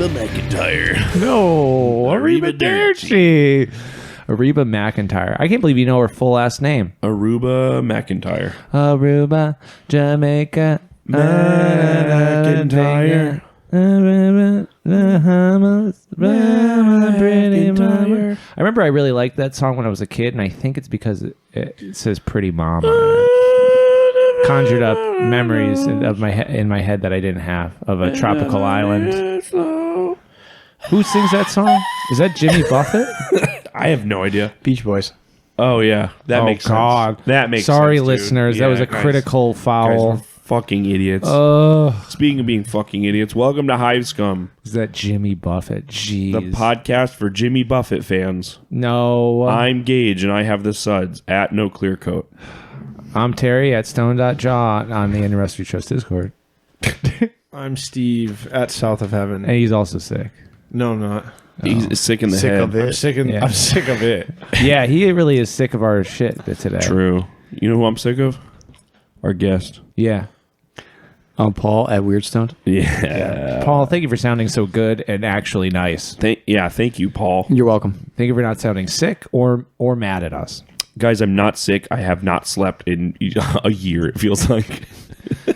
Ariba McIntyre. No, Ariba Dirty. Ariba McIntyre. I can't believe you know her full last name. Aruba McIntyre. Aruba, Jamaica, McIntyre. Aruba, Bahamas, pretty mama. I remember I really liked that song when I was a kid, and I think it's because it says "Pretty Mom" on it. Conjured up memories of in my head that I didn't have of a tropical island. Who sings that song? Is that Jimmy Buffett? I have no idea. Beach Boys. Oh yeah, that makes God. sense. That makes Sorry, sense, listeners. dude. That was a guys. critical Guys, foul. we're fucking idiots. Oh, Speaking of being fucking idiots, welcome to Hive Scum, is that Jimmy Buffett? Jeez. the podcast for Jimmy Buffett fans. No. I'm Gage, and I have the suds at No Clear Coat. I'm Terry at Stone.jaw on the Industry Trust Discord. I'm Steve at South of Heaven. And he's also sick. No, I'm not. He's sick in the Sick head. of it. I'm sick of it. Yeah, he really is sick of our shit today. True. You know who I'm sick of? Our guest. Yeah. I'm Paul at Weirdstone. Yeah. Paul, thank you for sounding so good and actually nice. Thank you, Paul. You're welcome. Thank you for not sounding sick or mad at us. Guys, I'm not sick. I have not slept in a year, it feels like.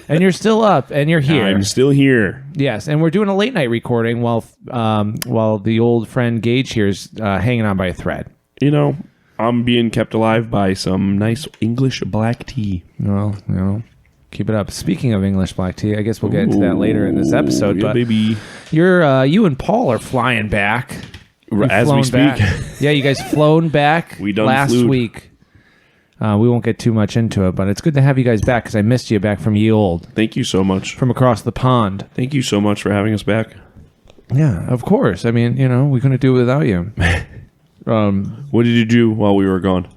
And you're still up and you're here. I'm still here. Yes, and we're doing a late night recording while the old friend Gage here is hanging on by a thread. You know, I'm being kept alive by some nice English black tea. Well, you know, keep it up. Speaking of English black tea, I guess we'll get into that later in this episode. Yeah, but baby. you and Paul are flying back. You've As we flown speak. back. Yeah, you guys flown back We done last flew. week. We won't get too much into it, but it's good to have you guys back because I missed you back from ye old, Thank you so much. from across the pond. Thank you so much for having us back. Yeah, of course. I mean, you know, we couldn't do it without you. What did you do while we were gone?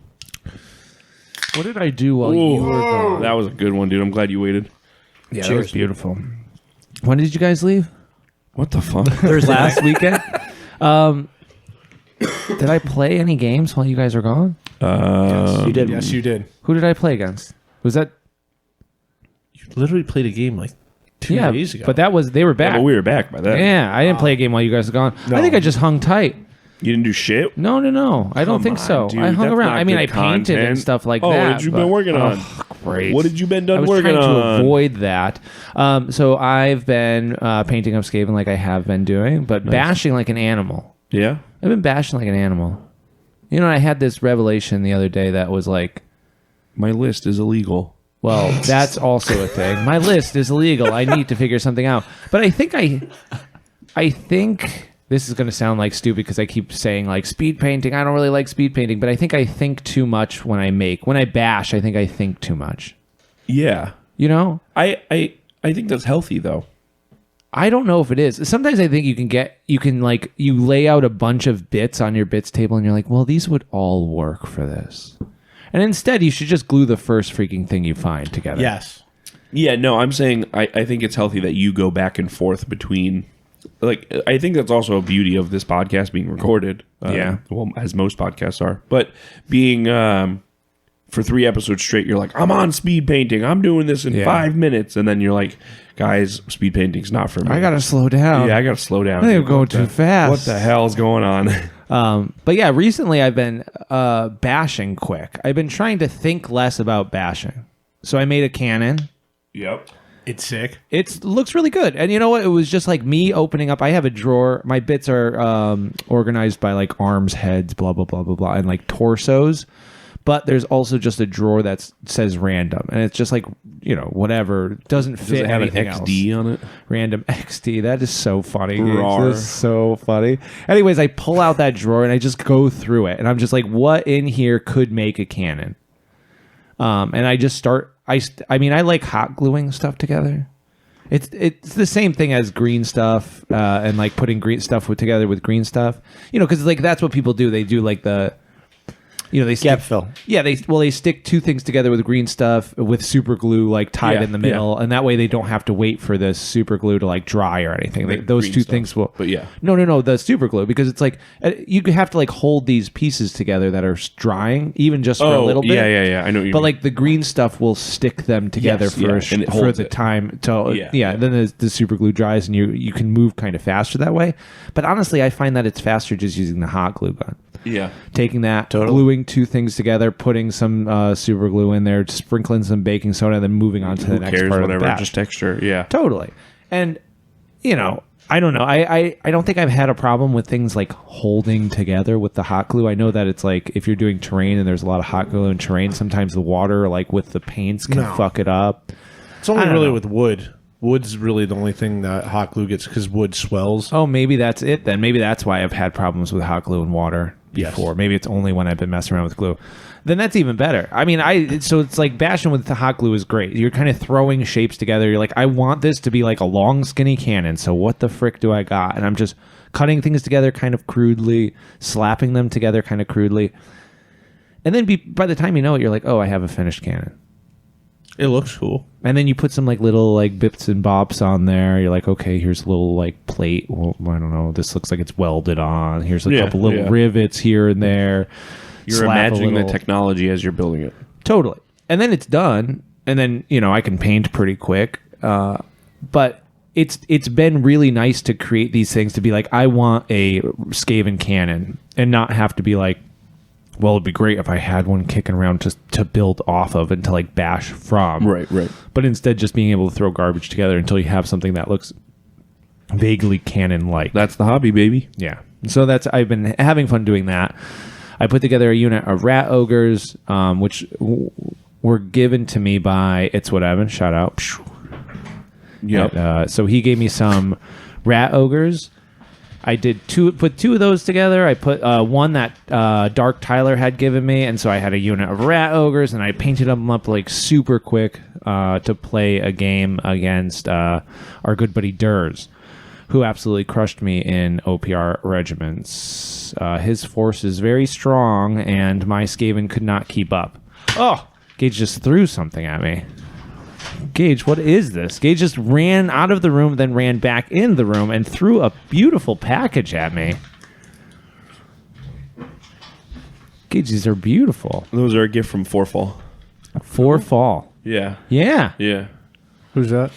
What did I do while you were gone? That was a good one, dude. I'm glad you waited. Yeah, that was beautiful. When did you guys leave? What the fuck? Last weekend. Did I play any games while you guys were gone? You did. Yes, you did. Who did I play against? Was that? You literally played a game like 2 days ago. but they were back. But we were back by then. Yeah, I didn't play a game while you guys were gone. I think I just hung tight. You didn't do shit? No. I don't think on, so. dude. I hung That's around. not I mean, good I painted and content. stuff like Oh, that. what have you been working on? Great. What did you been I done was working trying on? to avoid that. So I've been painting up Skaven like I have been doing, but bashing like an animal. Yeah? I've been bashing like an animal. You know, I had this revelation the other day that was like, My list is illegal. well, that's also a thing. My list is illegal. I need to figure something out. But I think this is going to sound like stupid because I keep saying like speed painting. I don't really like speed painting, but I think too much when I make. When I bash, I think too much. Yeah. You know? I think that's healthy, though. I don't know if it is. Sometimes I think you lay out a bunch of bits on your bits table and you're like, well, these would all work for this. And instead, you should just glue the first freaking thing you find together. Yes. Yeah, no, I'm saying I think it's healthy that you go back and forth between... Like, I think that's also a beauty of this podcast being recorded. Yeah. Well, as most podcasts are. But being... for 3 episodes straight, you're like, I'm on speed painting. I'm doing this in 5 minutes. And then you're like, guys, speed painting's not for me. I got to slow down. Yeah, I got to slow down. I think I'm dude. going What too the- fast. What the hell's going on? But yeah, recently I've been bashing quick. I've been trying to think less about bashing. So I made a cannon. Yep. It's sick. It looks really good. And you know what? It was just like me opening up. I have a drawer. My bits are organized by like arms, heads, blah, blah, blah, blah, blah, and like torsos. But there's also just a drawer that says random. And it's just like, you know, whatever. Doesn't fit Does it have an anything XD else. on it? Random XD. That is so funny. Gage. Rawr. That is so funny. Anyways, I pull out that drawer and I just go through it. And I'm just like, what in here could make a cannon? And I just start... I mean, I like hot gluing stuff together. It's the same thing as green stuff and like putting green stuff together with green stuff. You know, because like that's what people do. They do like the... they stick, Gap fill. Yeah, they stick two things together with green stuff with super glue like tied in the middle, and that way they don't have to wait for the super glue to like dry or anything. Those two things will. But yeah, no, the super glue, because it's like you have to like hold these pieces together that are drying even just for a little bit. Yeah. I know what you But mean. like the green stuff will stick them together and it for holds the it. time. Then the super glue dries and you can move kind of faster that way. But honestly, I find that it's faster just using the hot glue gun. Yeah. Taking that, gluing two things together, putting some super glue in there, sprinkling some baking soda, and then moving on to the next part of the batch. Just texture. Yeah. Totally. And, I don't know. I don't think I've had a problem with things like holding together with the hot glue. I know that it's like if you're doing terrain and there's a lot of hot glue in terrain, sometimes the water, like with the paints, can fuck it up. It's only I don't really know. with wood. Wood's really the only thing that hot glue gets because wood swells. Oh, maybe that's it then. Maybe that's why I've had problems with hot glue and water before. Yes. Maybe it's only when I've been messing around with glue. Then that's even better. I mean, so it's like bashing with the hot glue is great. You're kind of throwing shapes together. You're like, I want this to be like a long, skinny cannon. So what the frick do I got? And I'm just cutting things together kind of crudely, slapping them together kind of crudely. And then by the time you know it, you're like, oh, I have a finished cannon. It looks cool. And then you put some like little like bits and bobs on there. You're like, okay, here's a little like plate. Well, I don't know. This looks like it's welded on. Here's a couple little rivets here and there. You're imagining the technology as you're building it. Totally. And then it's done. And then, I can paint pretty quick. But it's been really nice to create these things to be like, I want a Skaven cannon and not have to be like, well, it'd be great if I had one kicking around to build off of and to like bash from. Right. But instead just being able to throw garbage together until you have something that looks vaguely cannon-like. That's the hobby, baby. Yeah. So I've been having fun doing that. I put together a unit of rat ogres, which were given to me by It's What Evan. Shout out. Yep. So he gave me some rat ogres. I put two of those together. I put one that Dark Tyler had given me, and so I had a unit of rat ogres, and I painted them up like super quick to play a game against our good buddy Durs, who absolutely crushed me in OPR regiments. His force is very strong, and my Skaven could not keep up. Oh, Gage just threw something at me. Gage, what is this? Gage just ran out of the room, then ran back in the room and threw a beautiful package at me. Gage, these are beautiful. Those are a gift from Forefall. Fall. Yeah. Yeah. Who's that?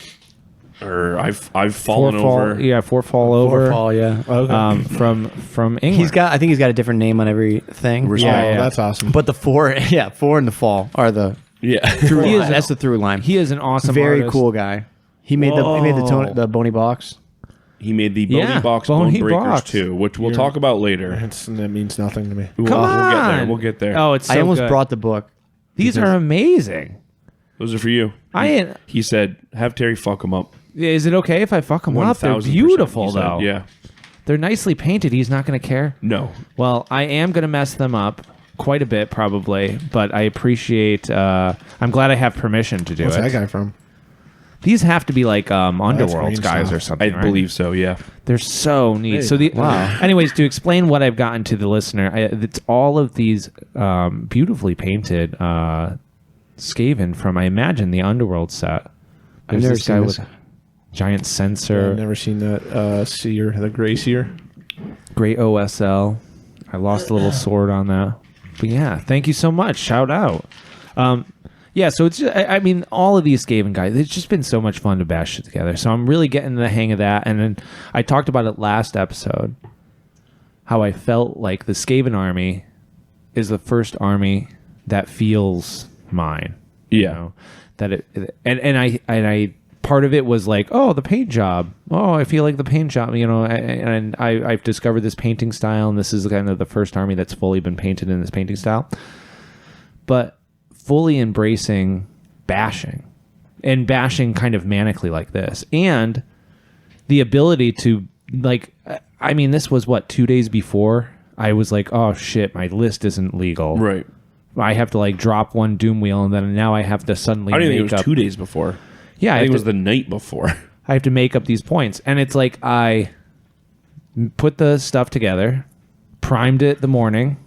Or I've fallen over. Yeah, Fall over. Fall, yeah. Okay. From England. I think he's got a different name on everything. Yeah. That's awesome. But the four and the fall are the Yeah. through He line. is That's the through line. He is an awesome Very artist. cool guy. He made the bony box. He made the Bony Box Bony Bone Breakers Box. too, which we'll talk about later. That means nothing to me. Come We'll get on. there. We'll get there. Oh, it's so I almost good. brought the book. These are amazing. Those are for you. He said, have Terry fuck them up. Is it okay if I fuck them up? They're 1000%, beautiful, he said. though. Yeah. They're nicely painted. He's not going to care. No. Well, I am going to mess them up quite a bit, probably, but I appreciate... I'm glad I have permission to do What's it. that guy from? These have to be like Underworld's green guys stuff. or something, I right? believe so, yeah. They're so neat. Hey, So wow. Anyways, to explain what I've gotten to the listener, it's all of these beautifully painted Skaven from, I imagine, the Underworld set. I've There's never this guy seen with this. a giant I've sensor, never seen that seer, the gray seer. great OSL. I lost a little sword on that. But yeah, thank you so much. Shout out. Yeah, so it's just, I mean, all of these Skaven guys, it's just been so much fun to bash it together. So I'm really getting the hang of that. And then I talked about it last episode, how I felt like the Skaven army is the first army that feels mine. Yeah. You know, that it, and I part of it was like, oh, the paint job. Oh, I feel like the paint job, you know, and I've discovered this painting style, and this is kind of the first army that's fully been painted in this painting style. But fully embracing bashing, and bashing kind of manically like this, and the ability to, like, I mean, this was what, 2 days before I was like, oh shit, my list isn't legal. Right. I have to like drop one doom wheel, and then now I have to suddenly I didn't make think it was up 2 days before. Yeah, I have think it to- was the night before. I have to make up these points. And it's like I put the stuff together, primed it the morning,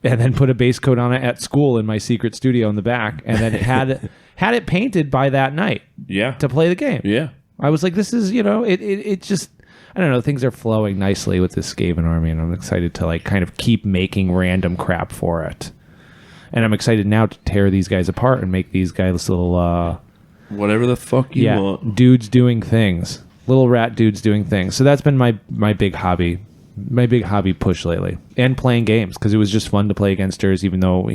and then put a base coat on it at school in my secret studio in the back, and then had it painted by that night Yeah. to play the game. Yeah. I was like, this is, it just, I don't know, things are flowing nicely with this Skaven army, and I'm excited to like kind of keep making random crap for it. And I'm excited now to tear these guys apart and make these guys little, Whatever the fuck you want. dudes doing things. Little rat dudes doing things. So that's been my big hobby. My big hobby push lately. And playing games, because it was just fun to play against Durs, even though,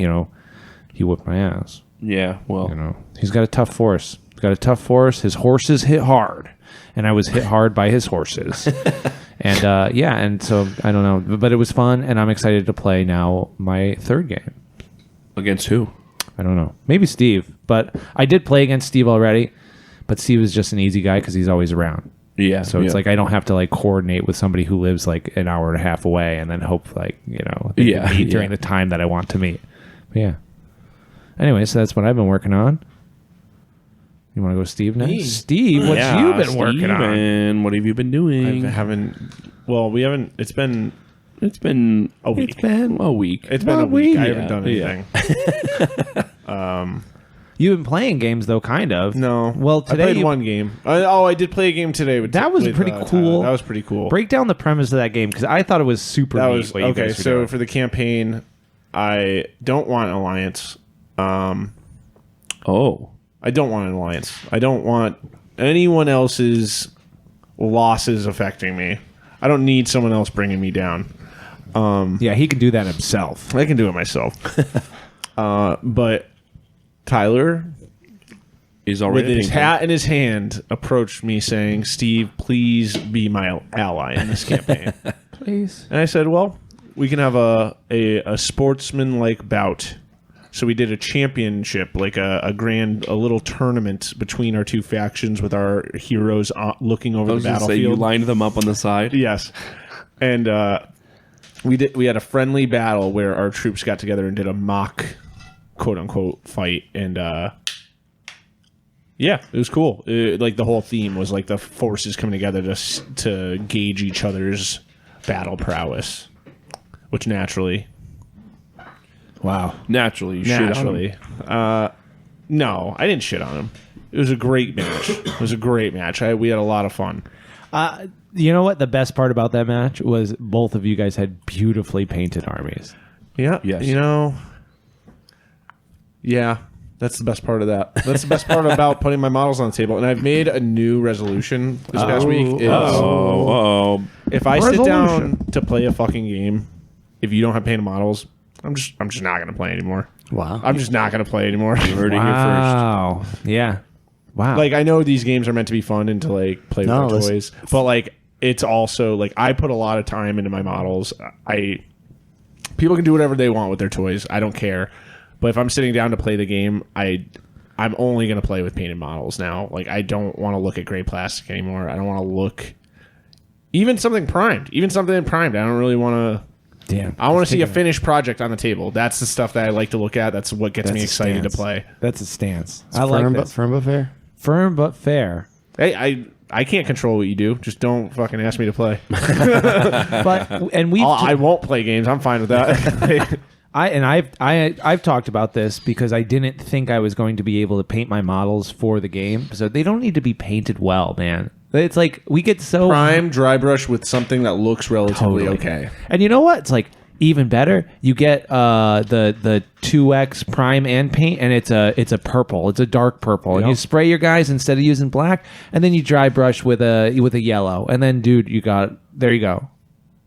he whooped my ass. Yeah. Well, He's got a tough force. His horses hit hard, and I was hit hard by his horses. And and so I don't know, but it was fun, and I'm excited to play now my third game. against who? I don't know, maybe Steve, but I did play against Steve already. But Steve is just an easy guy because he's always around. Yeah. So it's like I don't have to like coordinate with somebody who lives like an hour and a half away, and then hope they can meet during the time that I want to meet. But yeah. Anyway, so that's what I've been working on. You want to go, Steve? Next, Me? Steve, what you been working on? And what have you been doing? I haven't. Well, we haven't. It's been a week. It's been a week. It's been a week. I haven't done anything. You've been playing games though, kind of. No. Well, today I played one game. I did play a game today. That was pretty cool. Tyler. That was pretty cool. Break down the premise of that game because I thought it was super That neat. was what you okay. guys were So doing. for the campaign, I don't want an alliance. Oh. I don't want an alliance. I don't want anyone else's losses affecting me. I don't need someone else bringing me down. yeah, he can do that himself. I can do it myself. But Tyler, Is already with his painting. hat in his hand, approached me saying, "Steve, please be my ally in this campaign." Please. And I said, "Well, we can have a sportsman-like bout." So we did a championship, like a little tournament between our two factions with our heroes looking over I the was gonna say, battlefield. you lined them up on the side. Yes, and we had a friendly battle where our troops got together and did a mock, quote unquote, fight, and yeah, it was cool. Like the whole theme was like the forces coming together to gauge each other's battle prowess, which naturally. Wow. Naturally, you shit on Naturally. him. No, I didn't shit on him. It was a great match. It was a great match. We had a lot of fun. You know what? The best part about that match was both of you guys had beautifully painted armies. Yeah. Yes. Yeah. That's the best part of that. That's the best part about putting my models on the table. And I've made a new resolution this past week. Oh. If I sit down to play a fucking game, if you don't have painted models, I'm just not gonna play anymore. Wow. I'm just not gonna play anymore. You heard it here Wow. Yeah. Wow. Like I know these games are meant to be fun and to like play with No, our listen. toys, but like it's also like I put a lot of time into my models. People can do whatever they want with their toys. I don't care. But if I'm sitting down to play the game, I'm only gonna play with painted models now. Like I don't want to look at gray plastic anymore. I don't want to look even something primed. Even something primed. I don't really want to. Damn. I want to see a finished project on the table. That's the stuff that I like to look at. That's what gets me excited to play. That's a stance. I like that. Firm but fair. Firm but fair. Hey, I can't control what you do. Just don't fucking ask me to play. But and we I won't play games. I'm fine with that. I've talked about this because I didn't think I was going to be able to paint my models for the game. So they don't need to be painted well, man. It's like we get so Prime dry brush with something that looks relatively okay. And you know what? It's like even better. You get the 2x prime and paint, and it's a purple. It's a dark purple, and you spray your guys instead of using black, and then you dry brush with a yellow, and then dude, there you go,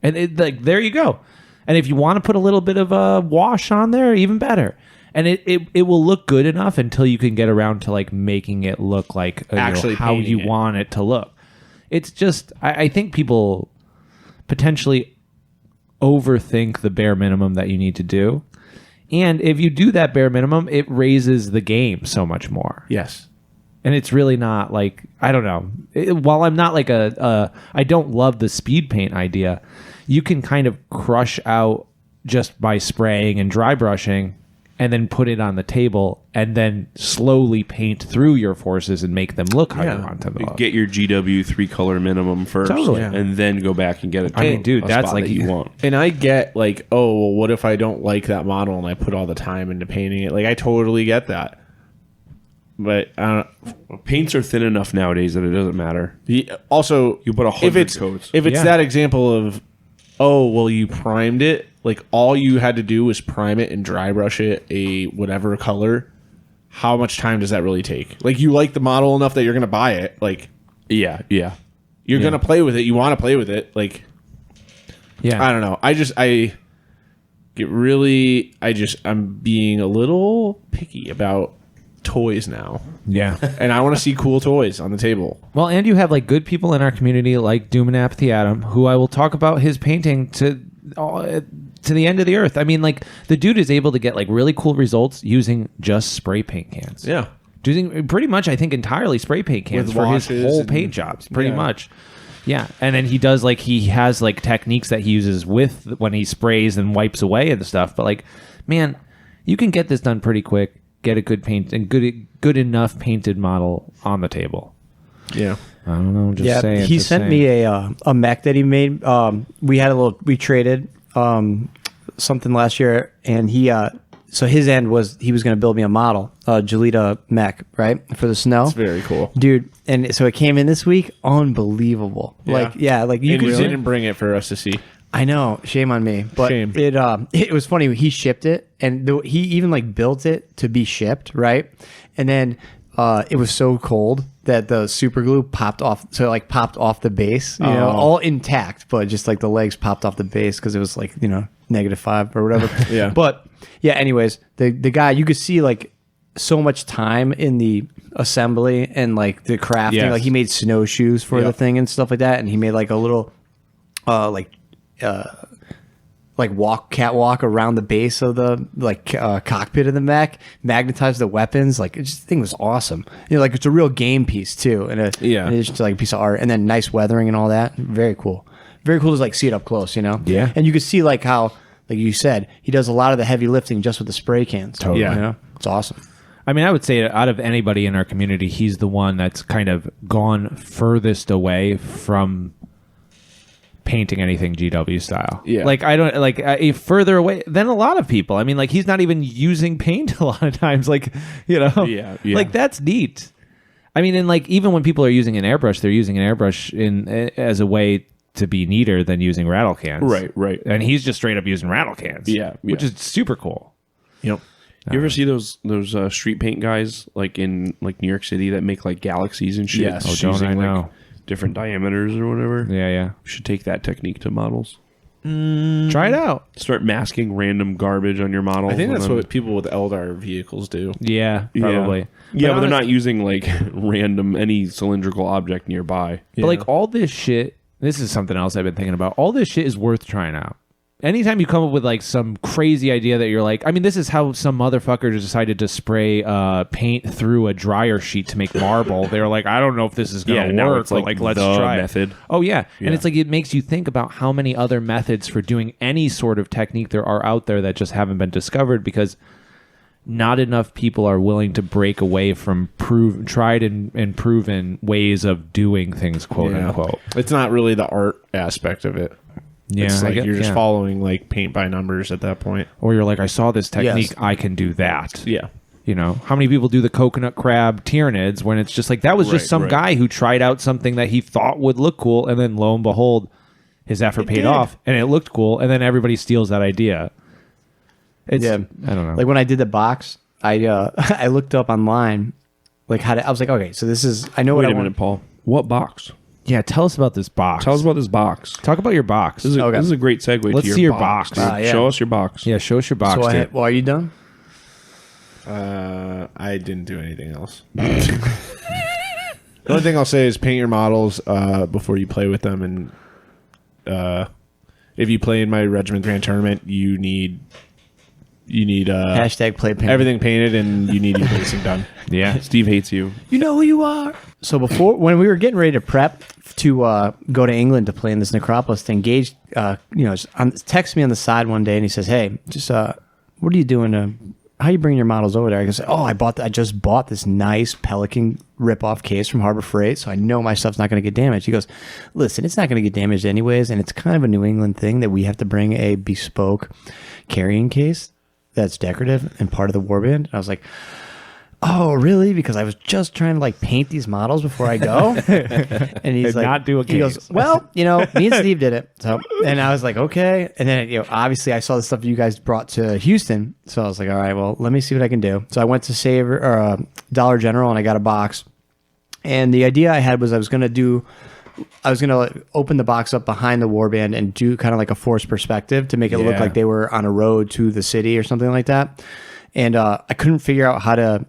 and there you go. And if you want to put a little bit of a wash on there, even better. And it will look good enough until you can get around to like making it look like Actually how painting you it. want it to look. It's just I think people potentially overthink the bare minimum that you need to do. And if you do that bare minimum, it raises the game so much more. Yes. And it's really not like, I don't know. While I'm not like I don't love the speed paint idea, you can kind of crush out just by spraying and dry brushing and then put it on the table, and then slowly paint through your forces and make them look how you want them to look. Get your GW 3-color minimum first, Totally. and then go back and get it. I mean, dude, a that's spot like that you want. And I get like, oh, well, what if I don't like that model and I put all the time into painting it? Like, I totally get that. But I don't. Paints are thin enough nowadays that it doesn't matter. Also, You put 100 coats. If it's that example of, oh, well, you primed it, like all you had to do was prime it and dry brush it a whatever color. How much time does that really take? Like, you like the model enough that you're going to buy it. Like, Yeah. you're going to play with it. You want to play with it. Like, Yeah. I don't know. I'm being a little picky about toys now. Yeah. And I want to see cool toys on the table. Well, and you have like good people in our community like Doom and Apathy Adam, who I will talk about his painting to the end of the earth. I mean, like the dude is able to get like really cool results using just spray paint cans. Yeah. Using pretty much, I think, entirely spray paint cans With for his washes whole and- paint jobs. Pretty yeah. much. Yeah, and then he does like he has like techniques that he uses with when he sprays and wipes away and stuff. But like, man, you can get this done pretty quick. Get a good paint and good enough painted model on the table. Yeah. I don't know. Just saying. he sent me a mech that he made. We traded something last year, and so his end was he was going to build me a model, Jelita mech, right, for the snow. It's very cool. Dude. And so it came in this week. Unbelievable. Yeah. Like you And could you see. didn't bring it for us to see. I know, shame on me, but Shame. it was funny. He shipped it, and he even like built it to be shipped, right? And then it was so cold that the super glue popped off, so it like popped off the base, you know, all intact, but just like the legs popped off the base because it was like -5 or whatever. Yeah. But yeah, anyways, the guy, you could see like so much time in the assembly and like the crafting. Yes. Like he made snowshoes for the thing and stuff like that, and he made like a little catwalk around the base of the cockpit of the mech, magnetized the weapons. Like, the thing was awesome. Like it's a real game piece too, and it's just like a piece of art, and then nice weathering and all that. Very cool. Very cool to like see it up close, Yeah. And you could see like how, like you said, he does a lot of the heavy lifting just with the spray cans. Totally. Yeah. It's awesome. I mean, I would say out of anybody in our community, he's the one that's kind of gone furthest away from painting anything GW style. Yeah. Like I don't like further away than a lot of people. I mean, like he's not even using paint a lot of times. Like, Yeah. like that's neat. I mean, and like even when people are using an airbrush, they're using an airbrush as a way to be neater than using rattle cans. Right. And he's just straight up using rattle cans. Yeah. Which is super cool. Yep. You ever see those street paint guys like in like New York City that make like galaxies and shit? Yes. Just Oh, don't using, I like, know. different diameters or whatever. Yeah. We should take that technique to models. Try it out. Start masking random garbage on your model. I think that's what people with Eldar vehicles do. Yeah, probably. Yeah, but they're honest- not using like random any cylindrical object nearby. But like all this shit, this is something else I've been thinking about. All this shit is worth trying out. Anytime you come up with like some crazy idea that you're like, I mean, this is how some motherfucker decided to spray paint through a dryer sheet to make marble. They're like, I don't know if this is gonna now work. it's But, like let's the try it. method. Oh yeah. And it's like it makes you think about how many other methods for doing any sort of technique there are out there that just haven't been discovered because not enough people are willing to break away from tried and proven ways of doing things, quote unquote. It's not really the art aspect of it. Yeah, It's I like get- you're just yeah. following like paint by numbers at that point. Or you're like, I saw this technique, Yes. I can do that. Yeah. You know, how many people do the coconut crab Tyranids when it's just like that was just Right, some right. guy who tried out something that he thought would look cool, and then lo and behold, his effort paid off, and it looked cool, and then everybody steals that idea. It's, Yeah. I don't know. Like when I did the box, I I looked up online, like how to. I was like, okay, so this is. I know what Wait I a want. minute, Paul. What box? yeah, tell us about this box. Tell us about this box. Talk about your box. This is, Okay. this is a great segue Let's to your see your box. box. dude. Yeah. Show us your box. Yeah, show us your box. So dude. well, are you done? I didn't do anything else. The only thing I'll say is paint your models before you play with them, and if you play in my Regiment Grand Tournament, you need Hashtag play paint. everything painted, and you need your basing done. Yeah. Steve hates you. You know who you are. So when we were getting ready to prep to go to England to play in this Necropolis thing, Gage, texted me on the side one day and he says, "Hey, just what are you doing to? how you bring your models over there? I go, I just bought this nice Pelican rip-off case from Harbor Freight, so I know my stuff's not going to get damaged. He goes, listen, it's not going to get damaged anyways, and it's kind of a New England thing that we have to bring a bespoke carrying case that's decorative and part of the warband. And I was like, oh, really? Because I was just trying to like paint these models before I go. And he's like, not do a case. He goes, well, me and Steve did it. So, and I was like, okay. And then, obviously I saw the stuff you guys brought to Houston. So I was like, all right, well, let me see what I can do. So I went to Dollar General and I got a box. And the idea I had was I was going to open the box up behind the warband and do kind of like a forced perspective to make it look like they were on a road to the city or something like that. And I couldn't figure out how to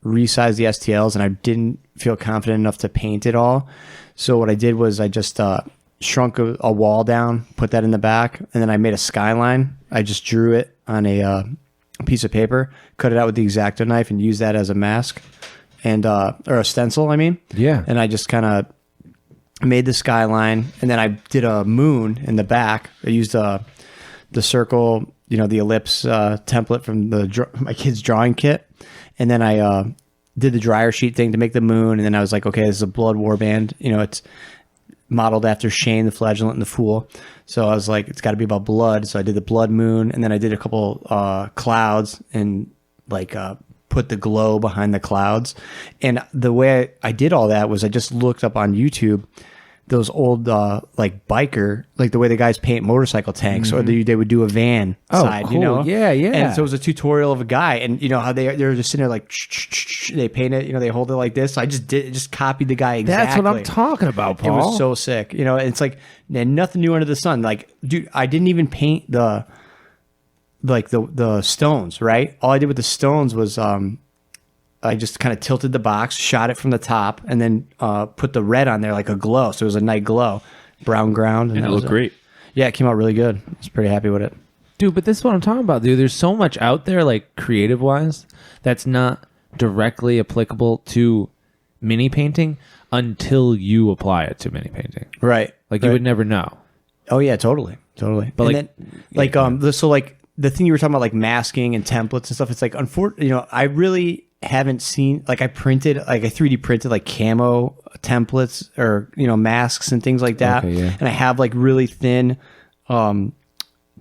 resize the STLs, and I didn't feel confident enough to paint it all. So what I did was I just shrunk a wall down, put that in the back, and then I made a skyline. I just drew it on a piece of paper, cut it out with the X-Acto knife, and used that as a mask and or a stencil. I mean, yeah. And I just kind of made the skyline, and then I did a moon in the back. I used the circle, the ellipse template from my kid's drawing kit. And then I did the dryer sheet thing to make the moon. And then I was like, okay, this is a blood warband. It's modeled after Shane, the Flagellant, and the Fool. So I was like, it's got to be about blood. So I did the blood moon. And then I did a couple clouds and like put the glow behind the clouds. And the way I did all that was I just looked up on YouTube those old like biker, like the way the guys paint motorcycle tanks, or they would do a van side, cool. Yeah. And so it was a tutorial of a guy, and how they're just sitting there like they paint it, they hold it like this. So I just copied the guy exactly. That's what I'm talking about, Paul. It was so sick. It's like nothing new under the sun. Like, dude, I didn't even paint the stones, right? All I did with the stones was I just kind of tilted the box, shot it from the top, and then put the red on there like a glow. So it was a night glow, brown ground. And it looked great. Yeah, it came out really good. I was pretty happy with it. Dude, but this is what I'm talking about, dude. There's so much out there, like creative-wise, that's not directly applicable to mini painting until you apply it to mini painting. Right. Like you would never know. Oh yeah, totally. But so like the thing you were talking about, like masking and templates and stuff. It's like, I really haven't seen, like I 3D printed like camo templates or masks and things like that. Okay, yeah. And I have like really thin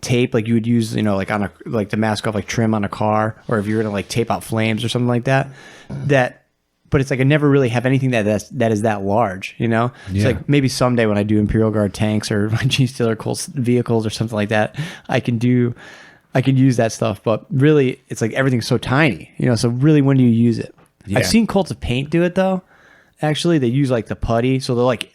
tape, like you would use like on to mask off like trim on a car, or if you're gonna like tape out flames or something like that. But it's like I never really have anything that is that large, It's like maybe someday when I do Imperial Guard tanks or my G Steeler Colts vehicles or something like that, I can use that stuff, but really it's like everything's so tiny, so really when do you use it? Yeah. I've seen Cults of Paint do it though. Actually, they use like the putty. So they're like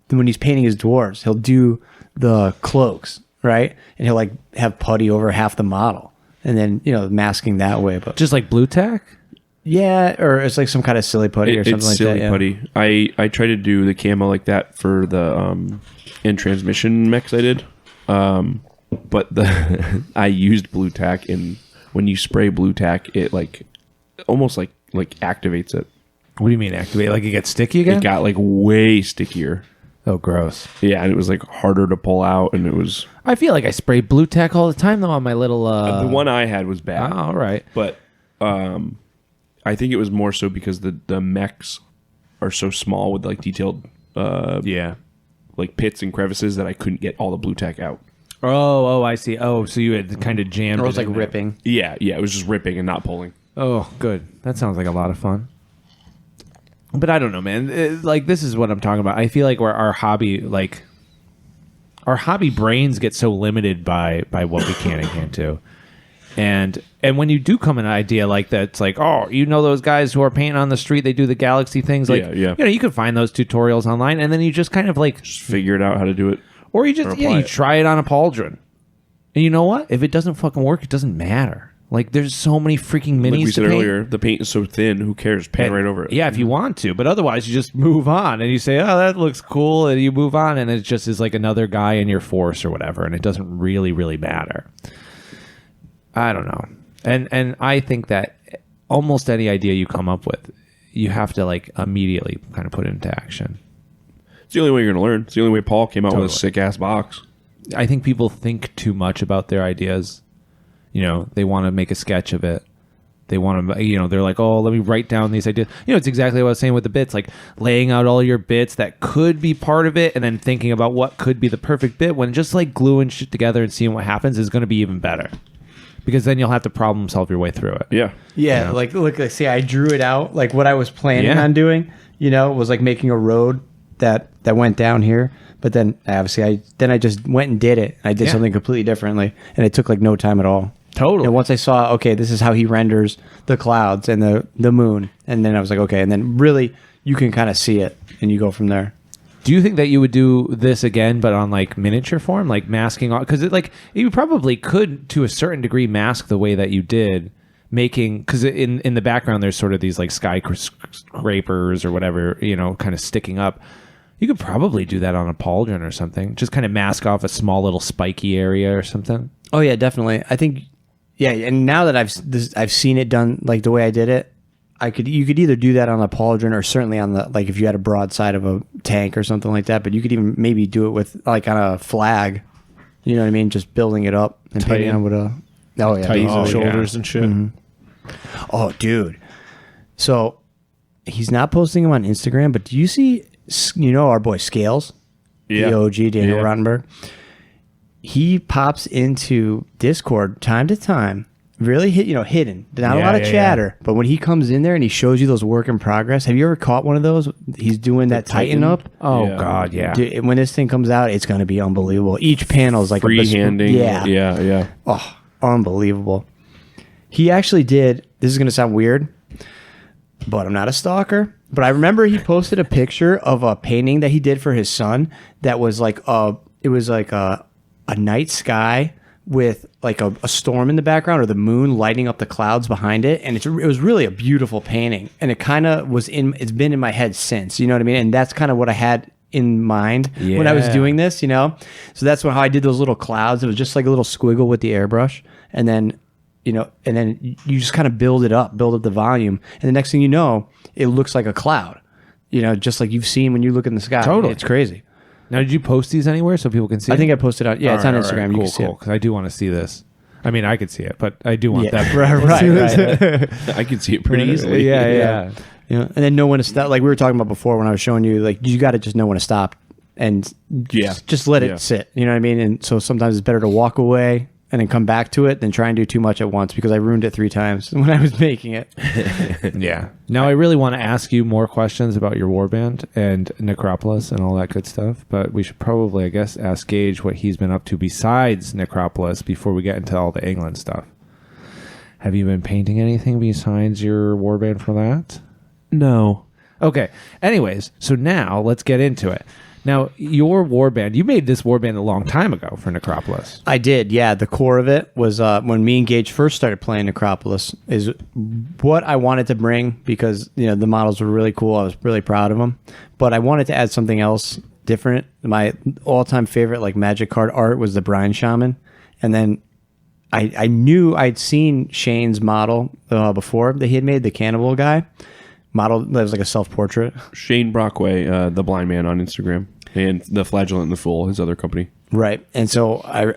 when he's painting his dwarves, he'll do the cloaks, right? And he'll like have putty over half the model and then, masking that way. But just like blue tack? Yeah, or it's like some kind of silly putty or something like that. It's silly putty. I try to do the camo like that for the in transmission mechs I did. But I used blue tack, and when you spray blue tack, it like almost like activates it. What do you mean activate? Like it gets sticky again? It got like way stickier. Oh, gross. Yeah, and it was like harder to pull out, and it was. I feel like I spray blue tack all the time though on my little. The one I had was bad. Oh, all right. But I think it was more so because the mechs are so small with like detailed like pits and crevices that I couldn't get all the blue tack out. Oh, I see. Oh, so you had kind of jammed. Or it was like in ripping. Yeah, it was just ripping and not pulling. Oh, good. That sounds like a lot of fun. But I don't know, man. Like this is what I'm talking about. I feel like our hobby brains get so limited by what we can and can't do. And when you do come an idea like that, it's like, oh, those guys who are painting on the street, they do the galaxy things. Like, you can find those tutorials online, and then you just kind of like just figure it out how to do it. Or you just you try it on a pauldron. And you know what? If it doesn't fucking work, it doesn't matter. Like there's so many freaking minis. Like we said earlier, the paint is so thin, who cares? Paint right over it. Yeah, if you want to. But otherwise you just move on and you say, oh, that looks cool, and you move on, and it just is like another guy in your force or whatever, and it doesn't really, really matter. I don't know. And I think that almost any idea you come up with, you have to like immediately kind of put it into action. It's the only way you're going to learn. It's the only way Paul came out with a sick-ass box. I think people think too much about their ideas. They want to make a sketch of it. They want to, they're like, oh, let me write down these ideas. It's exactly what I was saying with the bits, like laying out all your bits that could be part of it and then thinking about what could be the perfect bit, when just like gluing shit together and seeing what happens is going to be even better. Because then you'll have to problem solve your way through it. Yeah. Yeah, like look, see, I drew it out. Like what I was planning on doing, was like making a road that went down here. But then obviously I just went and did it. I did something completely differently, and it took like no time at all. Totally. And once I saw, okay, this is how he renders the clouds and the moon, and then I was like, okay, and then really you can kind of see it, and you go from there. Do you think that you would do this again, but on like miniature form, like masking? Because you probably could, to a certain degree, mask the way that you did, making, because in the background there's sort of these like skyscrapers or whatever, kind of sticking up. You could probably do that on a pauldron or something. Just kind of mask off a small little spiky area or something. Oh yeah, definitely. I think, yeah. And now that I've seen it done like the way I did it, you could either do that on a pauldron or certainly on the, like if you had a broadside of a tank or something like that. But you could even maybe do it with like on a flag. You know what I mean? Just building it up and painting on with Tights and shoulders and shit. Mm-hmm. Oh, dude. So he's not posting them on Instagram, but do you see? Our boy Scales, the OG Daniel Rottenberg. He pops into Discord time to time, really hidden, not a lot of chatter. But when he comes in there and he shows you those work in progress, have you ever caught one of those? He's doing that Titan up. Oh God, yeah. Dude, when this thing comes out, it's going to be unbelievable. Each panel is like freehanding. Yeah. Oh, unbelievable. He actually did. This is going to sound weird, but I'm not a stalker. But I remember he posted a picture of a painting that he did for his son that was like a night sky with like a storm in the background, or the moon lighting up the clouds behind it, and it was really a beautiful painting. And it kind of it's been in my head since, you know what I mean? And that's kind of what I had in mind when I was doing this, So that's how I did those little clouds. It was just like a little squiggle with the airbrush, and then you just kind of build up the volume, and the next thing you know, it looks like a cloud, just like you've seen when you look in the sky. Totally. It's crazy. Now, did you post these anywhere so people can see I it? think I posted on. Yeah, it's on All Instagram. right, You cool, can see it. because I do want to see this. I mean, I could see it, but I do want that. Right. I can see it pretty easily. Yeah. And then know when to stop. Like we were talking about before when I was showing you, like you got to just know when to stop and just let it sit. You know what I mean? And so sometimes it's better to walk away and then come back to it than try and do too much at once, because I ruined it 3 times when I was making it. Yeah. Now, I really want to ask you more questions about your warband and Necropolis and all that good stuff, but we should probably, I guess, ask Gage what he's been up to besides Necropolis before we get into all the England stuff. Have you been painting anything besides your warband for that? No. Okay. Anyways, so now let's get into it. Now, your warband, you made this warband a long time ago for Necropolis. I did, yeah. The core of it was when me and Gage first started playing Necropolis, is what I wanted to bring, because the models were really cool. I was really proud of them, but I wanted to add something else different. My all-time favorite magic card art was the Brine Shaman, and then I knew I'd seen Shane's model before that he had made, the cannibal guy model. That was like a self-portrait. Shane Brockway, the blind man on Instagram, and the Flagellant and the Fool, his other company. Right. And so I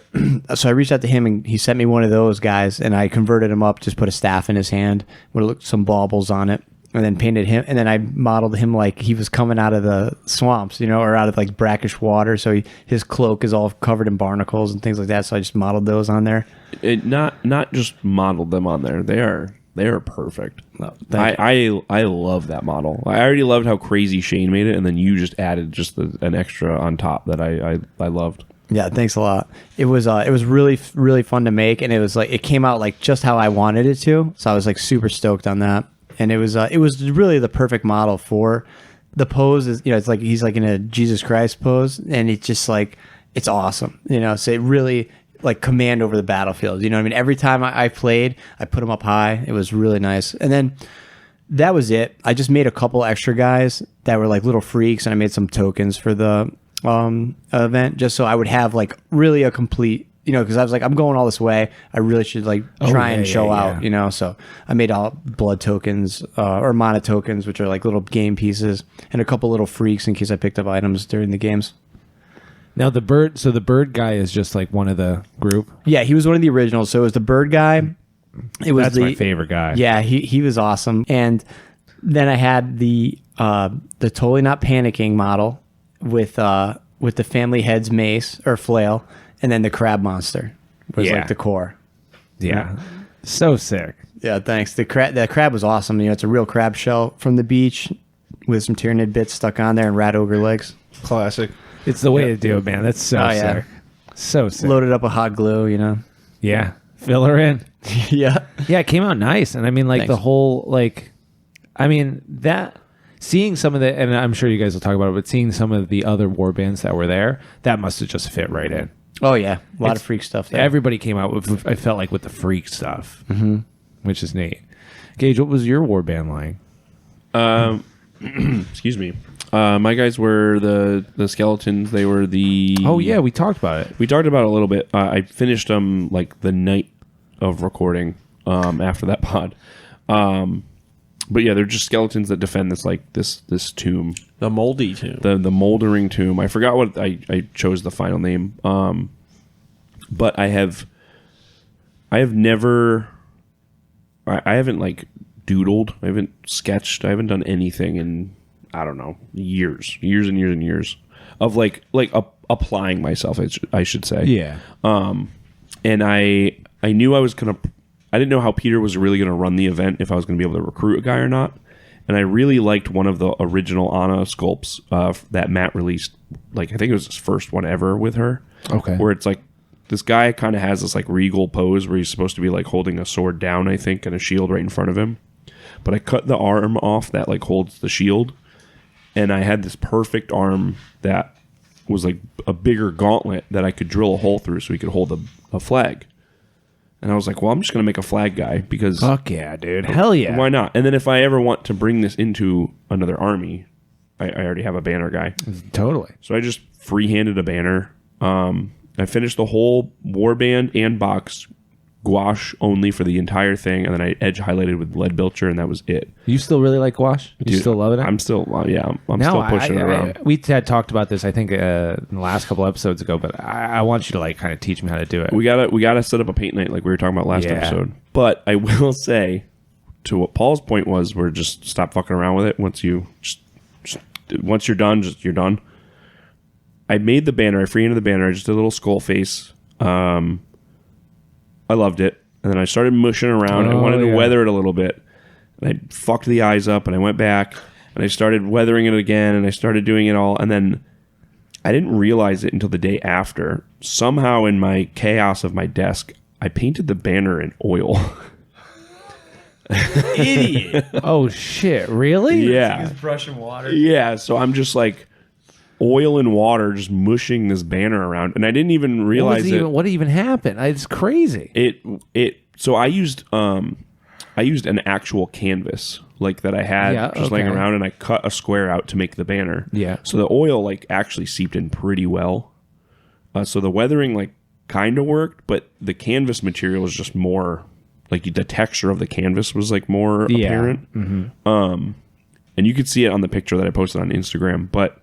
reached out to him, and he sent me one of those guys, and I converted him up, just put a staff in his hand, with some baubles on it, and then painted him. And then I modeled him like he was coming out of the swamps, or out of brackish water. So his cloak is all covered in barnacles and things like that. So I just modeled those on there. Not just modeled them on there. They are perfect. Well, I love that model. I already loved how crazy Shane made it, and then you just added just an extra on top that I loved. Yeah, thanks a lot. It was really, really fun to make, and it was it came out just how I wanted it to. So I was super stoked on that, and it was really the perfect model for the pose. Is it's he's in a Jesus Christ pose, and it's just it's awesome. So it really command over the battlefield. You know what I mean? Every time I played, I put them up high. It was really nice. And then that was it. I just made a couple extra guys that were little freaks, and I made some tokens for the event, just so I would have really a complete, because I was I'm going all this way. I really should try and show out, so I made all blood tokens or mana tokens, which are little game pieces, and a couple little freaks in case I picked up items during the games. Now the bird guy is just one of the group. Yeah, he was one of the originals. So it was the bird guy, It was That's my favorite guy. Yeah, he was awesome. And then I had the totally not panicking model with the family head's mace or flail, and then the crab monster was Yeah. like the core. Yeah. So sick. Yeah, thanks. The crab was awesome. You know, it's a real crab shell from the beach with some Tyranid bits stuck on there and rat ogre legs. Classic. It's the way to do it, man. That's so Oh, yeah. sick. So sick. Loaded up with hot glue, you know. Yeah. Fill her in. Yeah. Yeah, it came out nice. And I mean, like, Thanks. the whole, like, I mean, that, seeing some of the, and I'm sure you guys will talk about it, but seeing some of the other war bands that were there, that must have just fit right in. Oh, yeah. A lot of freak stuff there. Everybody came out with, I felt like, with the freak stuff, which is neat. Gage, what was your war band like? Excuse me. My guys were the skeletons. They were the. Oh, yeah, we talked about it. We talked about it a little bit. I finished them like the night of recording. After that pod. But yeah, they're just skeletons that defend this tomb. The moldy tomb. The moldering tomb. I forgot what I chose the final name. But I have never. I haven't like doodled. I haven't sketched. I haven't done anything in, I don't know, years and years of like applying myself. I should say. Yeah. And I knew I was gonna. I didn't know how Peter was really gonna run the event, if I was gonna be able to recruit a guy or not. And I really liked one of the original Anna sculpts that Matt released. Like, I think it was his first one ever with her. Okay. Where it's like this guy kind of has this like regal pose where he's supposed to be like holding a sword down, I think, and a shield right in front of him. But I cut the arm off that like holds the shield, and I had this perfect arm that was like a bigger gauntlet that I could drill a hole through so he could hold a flag. And I was like, well, I'm just going to make a flag guy because... Fuck yeah, dude. Hell yeah. Why not? And then if I ever want to bring this into another army, I already have a banner guy. Totally. So I just freehanded a banner. I finished the whole warband and box gouache only for the entire thing, and then I edge highlighted with lead bilcher, and that was it. You still really like gouache? You Dude, still loving it? I'm still, I'm still pushing it around. We had talked about this, I think, in the last couple episodes ago, but I want you to like kind of teach me how to do it. We gotta set up a paint night like we were talking about last episode. But I will say, to what Paul's point was, we're just stop fucking around with it. Once you're done, you're done. I made the banner. I freehanded the banner. I just did a little skull face. I loved it. And then I started mushing around. I wanted to weather it a little bit. And I fucked the eyes up, and I went back, and I started weathering it again, and I started doing it all. And then I didn't realize it until the day after. Somehow in my chaos of my desk, I painted the banner in oil. Idiot. Oh, shit. Really? Yeah. brushing water. Yeah. So I'm just like oil and water just mushing this banner around. And I didn't even realize What even happened? It's crazy. So I used an actual canvas like that I had just laying around, and I cut a square out to make the banner. Yeah. So the oil like actually seeped in pretty well. So the weathering like kind of worked, but the canvas material was just more like the texture of the canvas was like more apparent. Mm-hmm. And you could see it on the picture that I posted on Instagram, but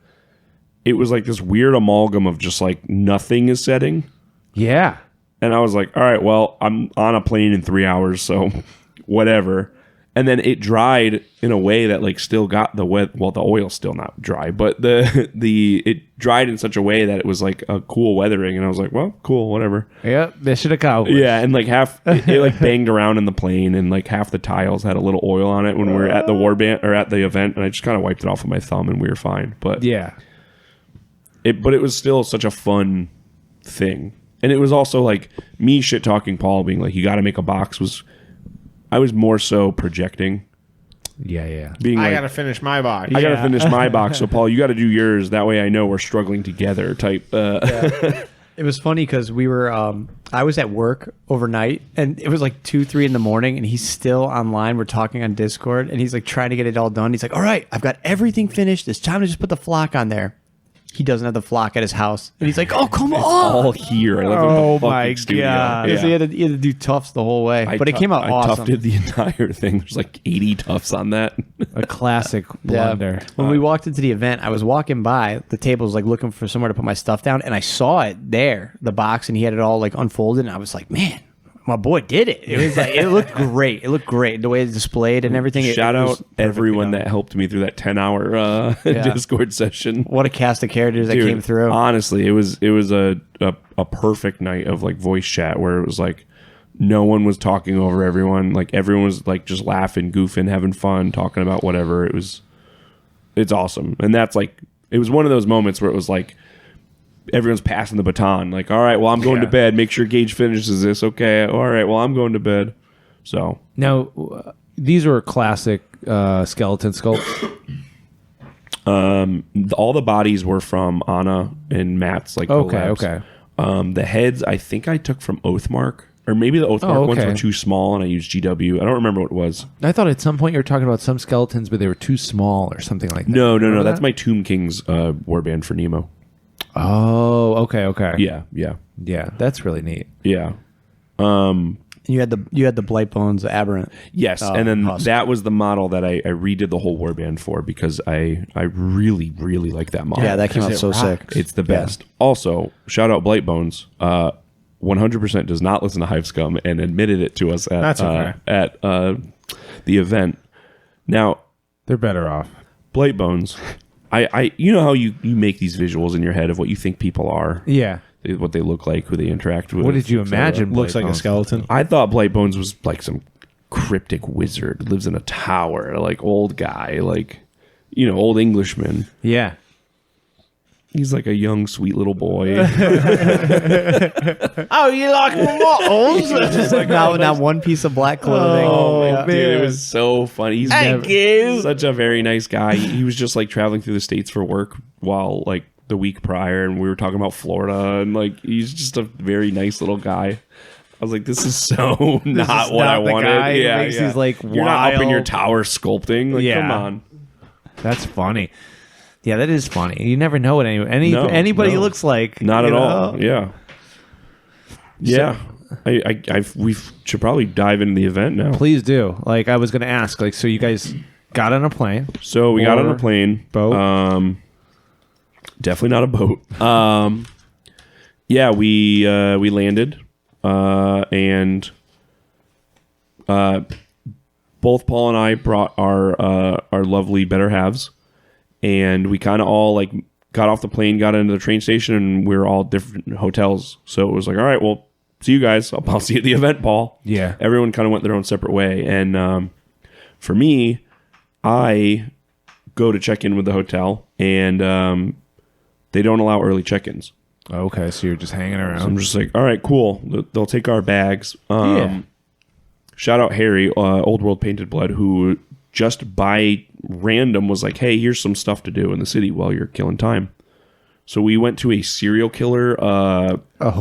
it was like this weird amalgam of just like nothing is setting. Yeah. And I was like, all right, well, I'm on a plane in 3 hours, so whatever. And then it dried in a way that like still got the oil's still not dry, but it dried in such a way that it was like a cool weathering. And I was like, well, cool, whatever. Yep. Mission accomplished. Yeah. And like it like banged around in the plane, and like half the tiles had a little oil on it when we were at the warband or at the event. And I just kind of wiped it off with my thumb, and we were fine. But yeah, it was still such a fun thing. And it was also like me shit talking Paul, being like, you got to make a box. I was more so projecting. Yeah. Being I like, gotta finish my box. I gotta finish my box. So Paul, you got to do yours. That way I know we're struggling together type. It was funny because we were, I was at work overnight, and it was like 2-3 in the morning, and he's still online. We're talking on Discord, and he's like trying to get it all done. He's like, all right, I've got everything finished. It's time to just put the flock on there. He doesn't have the flock at his house. And he's like, oh, come on. all here. I live in the fucking studio. God. Yeah. So he had to do tufts the whole way. But it came out awesome. I tufted the entire thing. There's like 80 tufts on that. A classic blunder. When we walked into the event, I was walking by the tables, like looking for somewhere to put my stuff down, and I saw it there, the box, and he had it all like unfolded, and I was like, man, my boy did it. It was like it looked great. It looked great the way it's displayed and everything. Shout it out was everyone perfectly that helped me through that 10-hour Discord session. done. What a cast of characters that Dude, came through. Honestly, it was a perfect night of like voice chat where it was like no one was talking over everyone. Like everyone was like just laughing, goofing, having fun, talking about whatever. It's awesome. And that's like it was one of those moments where it was like everyone's passing the baton. Like, all right, well, I'm going to bed. Make sure Gage finishes this. Okay. All right, well, I'm going to bed. So Now, these were classic skeleton sculpts. all the bodies were from Anna and Matt's like Okay, collabs. okay. The heads I think I took from Oathmark, or maybe the Oathmark ones okay. were too small and I used GW. I don't remember what it was. I thought at some point you were talking about some skeletons, but they were too small or something like that. No. Remember That's that? my Tomb King's warband for Nemo. Oh, okay. Yeah. Yeah, that's really neat. Yeah. You had the Blightbones Aberrant. Yes, Oh, and then awesome. that was the model that I redid the whole warband for because I really like that model. Yeah, that came out so sick. It's the best. Also, shout out Blightbones. 100% does not listen to Hive Scum and admitted it to us at That's okay. at the event. Now, They're better off. Blightbones, I you know how you make these visuals in your head of what you think people are, Yeah. what they look like, who they interact with. What did you et cetera. imagine? Looks like a Blightbones? skeleton. I thought Blightbones was like some cryptic wizard, lives in a tower, like old guy, like old Englishman. Yeah. He's like a young, sweet little boy. Oh, you like models? Not one piece of black clothing. Oh, dude, it was so funny. He's you. such a very nice guy. He was just like traveling through the States for work while like the week prior, and we were talking about Florida, and like he's just a very nice little guy. I was like, this is so not what I not the wanted. guy who Yeah, makes yeah. these, like, you're not up in your wild- tower sculpting. Like, Yeah. come on. That's funny. Yeah, that is funny. You never know what anybody no. looks like. Not you at know? all. Yeah. Yeah. We should probably dive into the event now. Please do. Like I was going to ask. Like, so you guys got on a plane? So we got on Or a plane. boat? Definitely not a boat. Yeah, we landed, and both Paul and I brought our lovely better halves, and we kind of all like got off the plane, got into the train station, and we were all different hotels. So it was like, all right, well, see you guys. I'll see you at the event, Paul. Yeah. Everyone kind of went their own separate way, and for me, I go to check in with the hotel, and they don't allow early check-ins. Okay, so you're just hanging around. So I'm just like, all right, cool. They'll take our bags. Yeah. Shout out Harry, Old World Painted Blood, who just by random was like, hey, here's some stuff to do in the city while you're killing time. So we went to a serial killer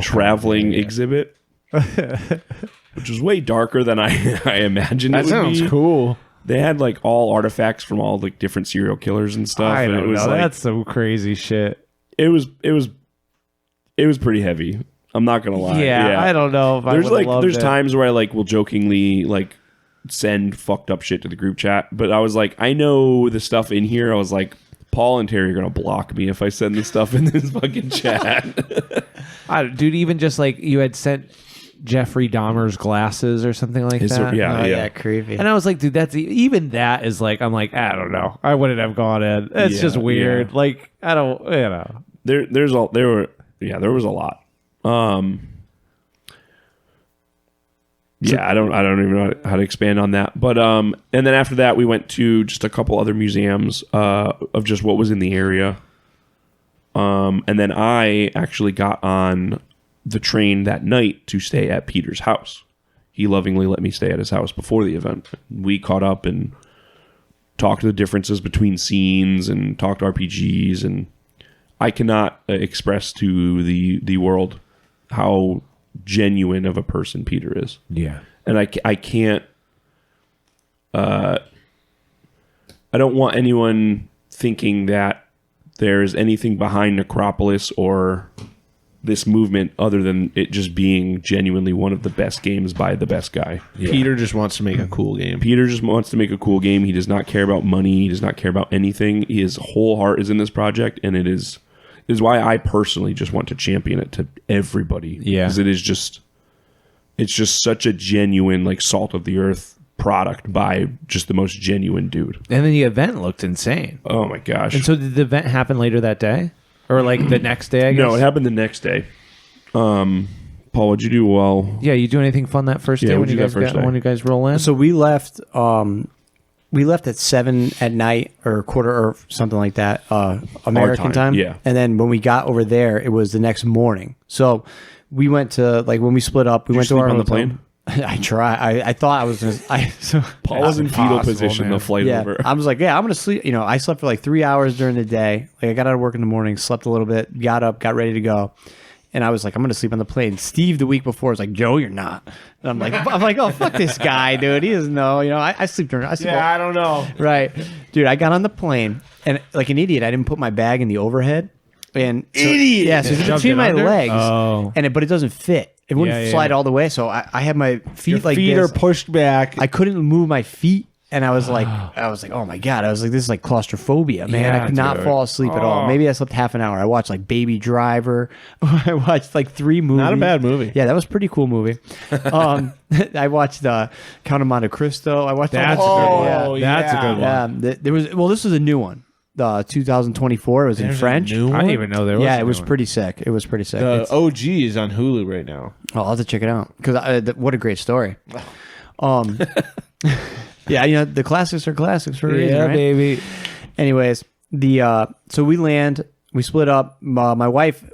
traveling exhibit, which was way darker than I imagined it would be. cool. They had like all artifacts from all like different serial killers and stuff. I and don't it was know. like, That's some crazy shit. it was pretty heavy. I'm not gonna lie. Yeah, I don't know if There's I would like there's times where I like will jokingly like send fucked up shit to the group chat, but I was like, I know the stuff in here. I was like, Paul and Terry are gonna block me if I send this stuff in this fucking chat. Dude, even just like you had sent Jeffrey Dahmer's glasses or something like Is there- that. yeah. Oh, yeah, creepy. And I was like, dude, that's even that is like, I'm like, I don't know. I wouldn't have gone in. It's Yeah, just weird. yeah. Like, I don't, you know. there was a lot. Yeah, I don't even know how to expand on that. But and then after that, we went to just a couple other museums of just what was in the area. And then I actually got on the train that night to stay at Peter's house. He lovingly let me stay at his house before the event. We caught up and talked the differences between scenes and talked RPGs, and I cannot express to the world how genuine of a person Peter is. Yeah. And I can't I don't want anyone thinking that there's anything behind Necropolis or this movement other than it just being genuinely one of the best games by the best guy. Peter just wants to make a cool game. Peter just wants to make a cool game. He does not care about money. He does not care about anything. His whole heart is in this project, and it is why I personally just want to champion it to everybody. Yeah. Because it is just It's just such a genuine, like, salt of the earth product by just the most genuine dude. And then the event looked insane. Oh my gosh. And so did the event happen later that day? Or like the next day, I guess? No, it happened the next day. Paul, what'd you do? Well, Yeah, you do anything fun that first Yeah, day when what'd you you do guys that first day? when you guys roll in? So we left at 7 at night or quarter or something like that, American time, time. yeah. And then when we got over there, it was the next morning. So we went to, like, when we split up, we went to sleep our on the hotel. plane? I try. I thought I was going to. Paul was in fetal impossible, position man. the flight Yeah, over. I was like, yeah, I'm gonna sleep. You know, I slept for like 3 hours during the day. Like, I got out of work in the morning, slept a little bit, got up, got ready to go, and I was like, I'm gonna sleep on the plane. Steve the week before was like, Joe, you're not. And I'm like, oh, fuck this guy, dude. He doesn't know. You know, I sleep during. I sleep I don't know. right, dude. I got on the plane and like an idiot, I didn't put my bag in the overhead. And idiot. Yeah, so it's Shoved between it my under? legs, Oh. but it doesn't fit. It wouldn't Yeah, slide yeah. all the way. So I had my feet Your like feet this. are pushed back. I couldn't move my feet, and I was like, oh my god, I was like, this is like claustrophobia, man. Yeah, I could not dude. fall asleep at all. Maybe I slept half an hour. I watched like Baby Driver. I watched like 3 movies. Not a bad movie. Yeah, that was a pretty cool movie. I watched Count of Monte Cristo. I watched. That's all a good one. Oh, That's a good one. there was. Well, this was a new one. 2024. It was in French. I didn't even know there was. Yeah, a it was new one. pretty sick. It was pretty sick. The It's- OG is on Hulu right now. I'll have to check it out because what a great story. Yeah, you know, the classics are classics for a reason, right? baby. Anyways, so we land, we split up. My wife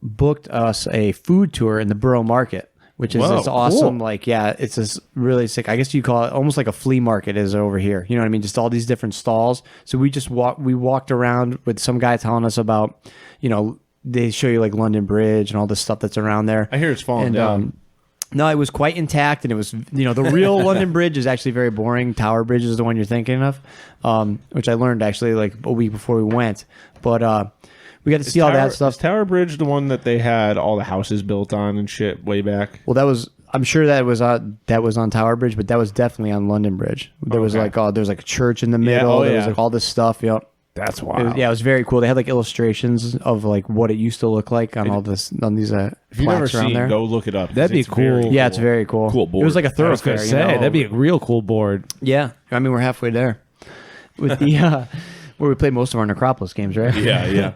booked us a food tour in the Borough Market, which is this awesome, like, yeah, it's this really sick. I guess you call it almost like a flea market is over here. You know what I mean? Just all these different stalls. So we walked around with some guy telling us about, you know, they show you like London Bridge and all this stuff that's around there. I hear it's falling And, down. No, it was quite intact, and it was, you know, the real London Bridge is actually very boring. Tower Bridge is the one you're thinking of, which I learned actually like a week before we went. But we got to see all that stuff. Is Tower Bridge the one that they had all the houses built on and shit way back? Well, I'm sure that was on Tower Bridge, but that was definitely on London Bridge. There was like there was like a church in the middle. There was like all this stuff. Yep. That's It wild. was, yeah, it was very cool. They had like illustrations of like what it used to look like on all this on these If you've never plaques around seen, there. go look it up. 'cause That'd be it's very cool. Yeah, it's very cool. Cool board. It was like a I was thoroughfare. gonna you say know? that'd be a real cool board. Yeah, I mean we're halfway there with the where we played most of our Necropolis games, right? Yeah.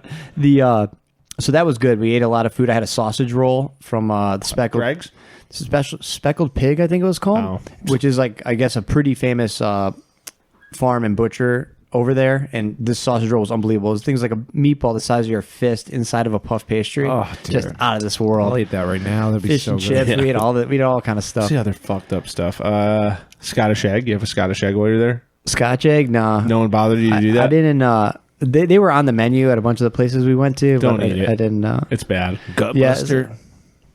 So that was good. We ate a lot of food. I had a sausage roll from the speckled Greg's? speckled pig, I think it was called, which is like I guess a pretty famous farm and butcher over there. And this sausage roll was unbelievable. It was things like a meatball the size of your fist inside of a puff pastry, Oh, just dear. out of this world. I'll eat that right now. That'd be Fish so and good. chips. We ate all kind of stuff. See other fucked up stuff. Scottish egg. You have a Scottish egg while you're there? Scotch egg, nah. No one bothered you to do that? I didn't. They were on the menu at a bunch of the places we went to. Don't but eat it. I didn't. It's bad. Yeah,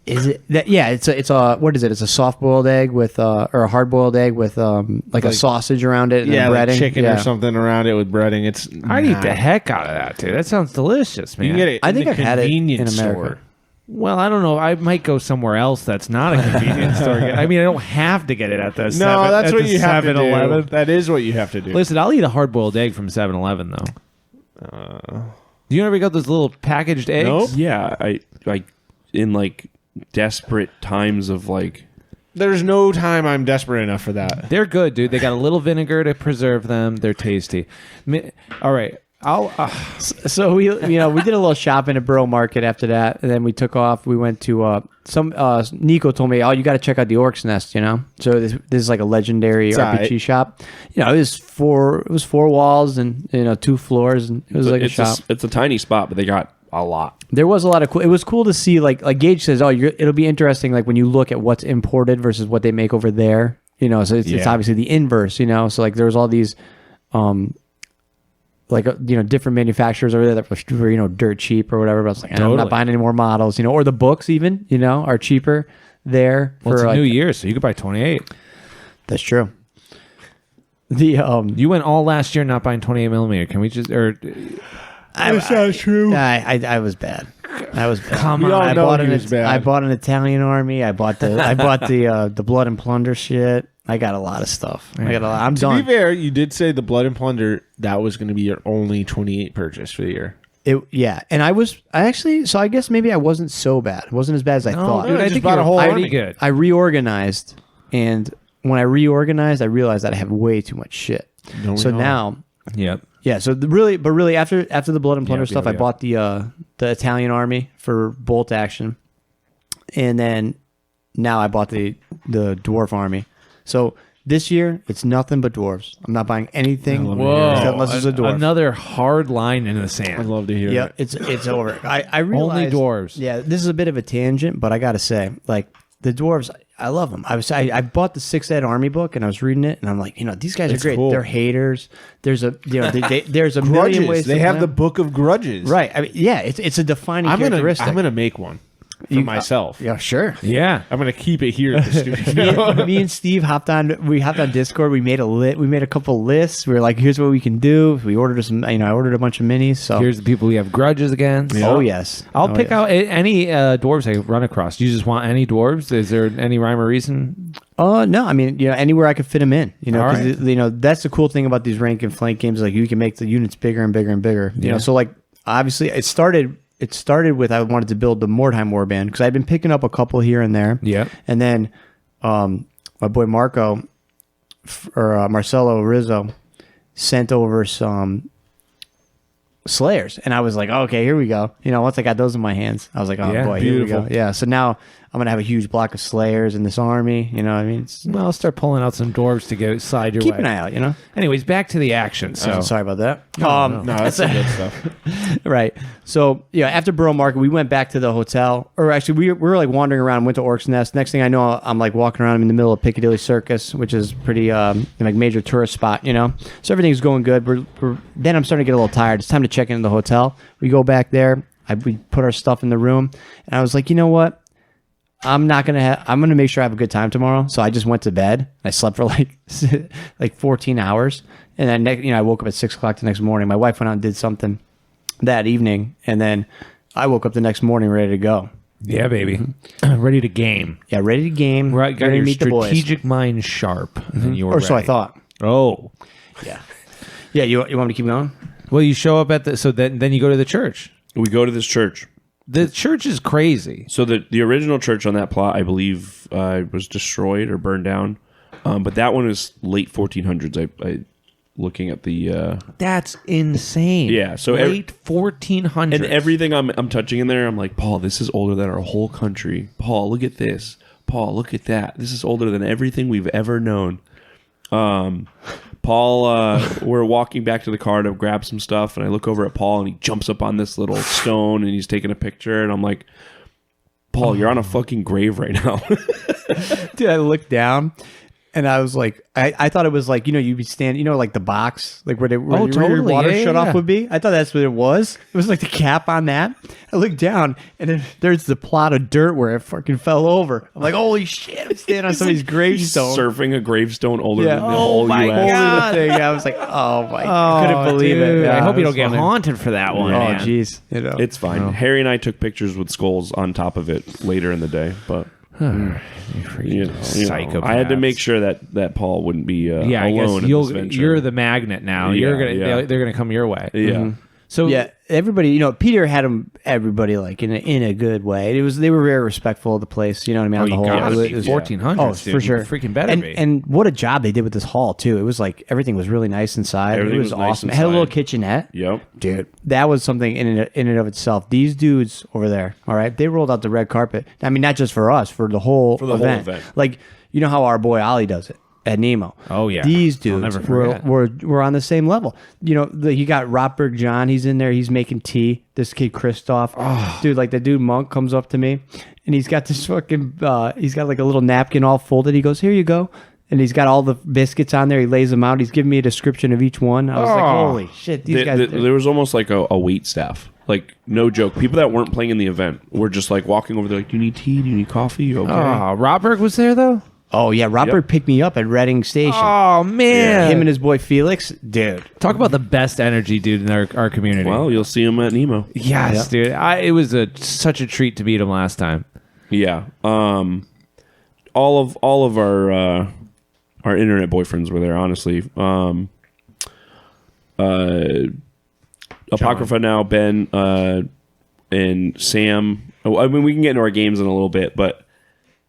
is it that? Yeah, it's a what is it? It's a soft boiled egg with or a hard boiled egg with like a sausage around it and Yeah, breading. like chicken Yeah. or something around it with breading. It's I'd eat the heck out of that, dude. That sounds delicious, man. You can get it. I in think the I've had it in convenience America. store. Well, I don't know. I might go somewhere else that's not a convenience store. I mean, I don't have to get it at the No, that's what you have to do. 7-Eleven. That is what you have to do. Listen, I'll eat a hard-boiled egg from 7-Eleven, though. Do you ever get those little packaged eggs? Nope. Yeah, I in like desperate times of like There's no time I'm desperate enough for that. They're good, dude. They got a little vinegar to preserve them. They're tasty. All right. So we did a little shopping at Borough Market after that, and then we took off. We went to Nico told me, oh, you got to check out the Orc's Nest, you know. So this is like a legendary RPG shop. You know, it was four walls and 2 floors, and it was like a shop. It's a tiny spot, but they got a lot. There was a lot of cool. It was cool to see, like Gage says, it'll be interesting, like when you look at what's imported versus what they make over there. You know, so it's obviously the inverse. You know, so like there was all these, different manufacturers over there that were dirt cheap or whatever. But I was like, I'm not buying any more models. You know, or the books even are cheaper there. Well, it's a new year, so you could buy 28. That's true. You went all last year not buying 28 millimeter. Can we just That's not true. I was bad. I was bad. Come on. I know bought he was bad. I bought an Italian army. I bought the Blood and Plunder shit. I got a lot of stuff. I'm To done. be fair, you did say the Blood and Plunder, that was going to be your only 28 purchase for the year. And I actually, so I guess maybe I wasn't so bad. It wasn't as bad as I thought. Dude, I just think bought you're a whole pretty army. good. I reorganized, and when I reorganized, I realized that I have way too much shit. So now, Yep. yeah. So really, after the Blood and Plunder stuff, I yeah. bought the Italian army for bolt action, and then now I bought the dwarf army. So this year it's nothing but dwarves. I'm not buying anything unless it's a dwarf. Another hard line in the I'd sand. love to hear Yeah, it. it's over. I realized, dwarves. Yeah, this is a bit of a tangent, but I gotta say, like the dwarves, I love them. I bought the 6th Ed Army book and I was reading it, and I'm like, these guys are great. cool. They're haters. There's a there's a Grudges. million ways. They to have play the them. book of grudges. Right. I mean, yeah, it's a defining characteristic. I'm gonna make one for myself. Yeah, sure. Yeah. I'm gonna keep it here at the studio. Me and Steve hopped on Discord. We made a couple lists. We were like, here's what we can do. We ordered some, I ordered a bunch of minis. So Here's the people we have grudges against. oh yes, I'll Oh, pick yes. out any dwarves I run across. Do you just want any dwarves? Is there any rhyme or reason? No, I mean, anywhere I could fit them in, All 'cause, right. that's the cool thing about these rank and flank games. Like you can make the units bigger and bigger and bigger, Yeah. so like, obviously it started with, I wanted to build the Mordheim warband because I'd been picking up a couple here and there. Yeah. And then, my boy Marco, or Marcelo Rizzo sent over some Slayers, and I was like, okay, here we go. Once I got those in my hands, I was like, oh Yeah, boy, here we beautiful. go. Yeah. So now I'm gonna have a huge block of Slayers in this army. You know what I mean? Well, I'll start pulling out some dwarves to go slide your Keep way. an eye out. Anyways, back to the action. So Sorry about that. No, that's some good stuff. Right. So after Borough Market, we went back to the hotel, or actually we were like wandering around, went to Orc's Nest. Next thing I know, I'm like walking around in the middle of Piccadilly Circus, which is pretty like major tourist spot, So everything's going good. Then I'm starting to get a little tired. It's time to check into the hotel. We go back there. We put our stuff in the room, and I was like, you know what? I'm gonna make sure I have a good time tomorrow. So I just went to bed. I slept for like 14 hours, and then I woke up at 6 o'clock the next morning. My wife went out and did something that evening, and then I woke up the next morning ready to go. yeah, baby, ready to game. Yeah, ready to game. Right, got ready your to meet the boys. strategic mind sharp, and you were Or so I ready. thought. Oh, Yeah, you want me to keep going? well, you show up at then you go to the church. We go to this church. The church is crazy. So the original church on that plot, I believe, was destroyed or burned down. But that one is late 1400s. I looking at the That's insane. Yeah, so late 1400s. and everything I'm touching in there, I'm like, Paul, this is older than our whole country. Paul, look at this. Paul, look at that. This is older than everything we've ever known. Paul, we're walking back to the car to grab some stuff, and I look over at Paul, and he jumps up on this little stone, and he's taking a picture, and I'm like, Paul, you're on a fucking grave right now. Dude, I looked down, and I was like, I thought it was like, you'd be standing, like the box, like where your totally. water Yeah, shut yeah. off would be. I thought that's what it was. It was like the cap on that. I looked down, and then there's the plot of dirt where it fucking fell over. I'm like, holy shit, I'm standing on somebody's He's gravestone. surfing a gravestone older Yeah. than the Oh whole my U.S. Holy God. thing. I was like, oh my, I couldn't believe dude. it. Yeah, I hope you it don't was get funny. haunted for that one. Oh, man. jeez. It's fine. Harry and I took pictures with skulls on top of it later in the day, but Psychopaths. I had to make sure that Paul wouldn't be Yeah, I alone guess in this venture. you're the magnet now. Yeah, They're gonna come your way. Yeah. So Yeah, everybody, Peter had everybody like in a good way. They were very respectful of the place. You know what I mean? Oh, On the you whole, gotta it be was- 1400s. Oh, dude. for sure, You freaking better and, be. And what a job they did with this hall too. It was like everything was really nice inside. Everything it was was nice awesome. It had a little inside. kitchenette. Yep. Dude, that was something in and of itself. These dudes over there, all right, they rolled out the red carpet. I mean, not just for us, for the whole event. Like, how our boy Ollie does it at Nemo. Oh, yeah. These I'll dudes never forget. were on the same level. You got Rotberg John. He's in there. He's making tea. This kid Christoph, dude, like the dude Monk comes up to me, and he's got this fucking. He's got like a little napkin all folded. He goes, "Here you go." And he's got all the biscuits on there. He lays them out. He's giving me a description of each one. I was like, holy shit, these guys. There was almost like a wait staff. Like, no joke. People that weren't playing in the event were just like walking over there like, do you need tea? Do you need coffee? You okay? Oh, Robert was there though. Oh, yeah. Robert picked me up at Reading Station. Oh man, Him and his boy Felix. Dude. talk about the best energy, dude, in our community. Well, you'll see him at Nemo. yes, dude. It was such a treat to meet him last time. Yeah. All of our internet boyfriends were there, honestly. Apocrypha now, Ben, and Sam. I mean, we can get into our games in a little bit, but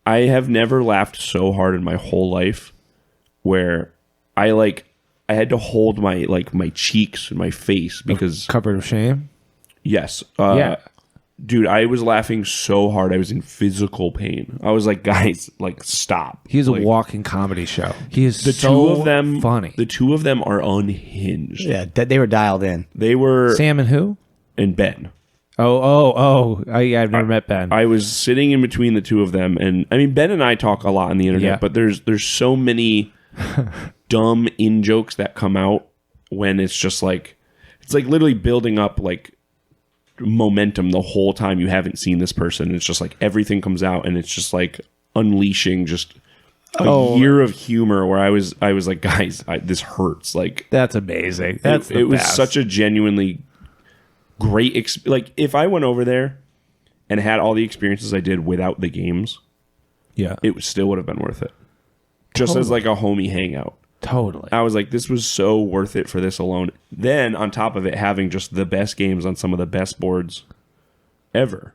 I have never laughed so hard in my whole life where I had to hold my cheeks and my face because Covered with shame. yes. Yeah. Dude, I was laughing so hard I was in physical pain. I was like, guys, stop. He is a Like, walking comedy show. He is the so two of them funny. The two of them are unhinged. Yeah, they were dialed in. They were Sam and who? and Ben. I've never met Ben. I was sitting in between the two of them, and I mean Ben and I talk a lot on the internet, Yeah. but there's so many dumb in jokes that come out when it's just it's literally building up momentum the whole time you haven't seen this person. It's just everything comes out, and it's just unleashing just a year of humor where I was like, guys, this hurts. That's amazing. That's it was such a genuinely great if I went over there and had all the experiences I did without the games, it still would have been worth it. Just as a homie hangout. Totally. I was like, this was so worth it for this alone. Then on top of it, having just the best games on some of the best boards ever.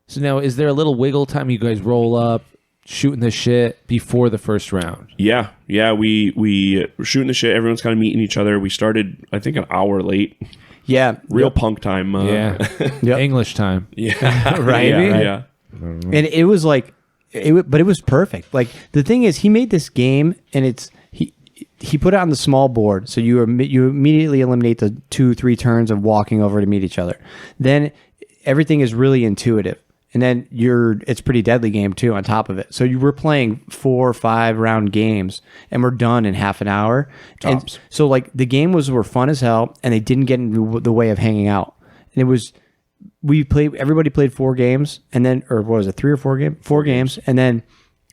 So now, is there a little wiggle time? You guys roll up, shooting the shit before the first round. Yeah. We were shooting the shit. Everyone's kind of meeting each other. We started, I think, an hour late. Yeah. Real punk time. Yeah. English time. Yeah. Right? Yeah. And it was but it was perfect. The thing is, he made this game, and he put it on the small board, so you immediately eliminate the 2-3 turns of walking over to meet each other. Then everything is really intuitive, and then it's pretty deadly game too on top of it. So you were playing 4 or 5 round games, and we're done in half an hour. Tops. And so the game were fun as hell, and they didn't get into the way of hanging out. And it was. Everybody played 4 games, and then, or what was it, 3 or 4 games? 4 games, and then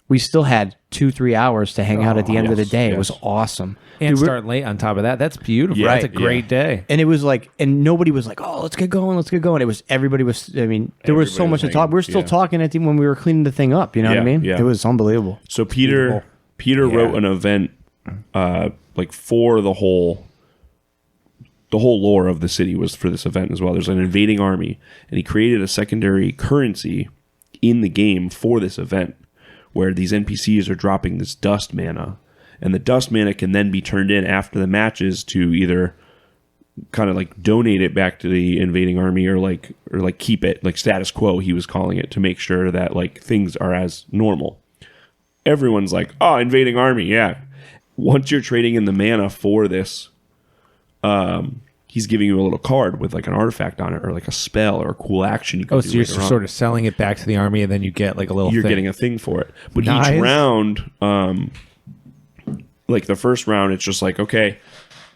we still had 2-3 hours to hang out at the end of the day. It was awesome. And starting late on top of that. That's beautiful. Yeah, That's a great day. And it was and nobody was like, oh, let's get going. It was, everybody was, there was so Everybody much to was talk. We were still talking when we were cleaning the thing up. You know what I mean? Yeah. It was unbelievable. So Peter wrote an event for the whole lore of the city was for this event as well. There's an invading army, and he created a secondary currency in the game for this event where these NPCs are dropping this dust mana, and the dust mana can then be turned in after the matches to either kind of donate it back to the invading army or keep it status quo, he was calling it, to make sure that things are as normal. Everyone's like, oh, invading army, yeah. Once you're trading in the mana for this, he's giving you a little card with an artifact on it, or a spell, or a cool action you can do. So you're later on. sort of selling it back to the army, and then you get a little You're thing. getting a thing for it. But Nice. each round, the first round, it's just okay,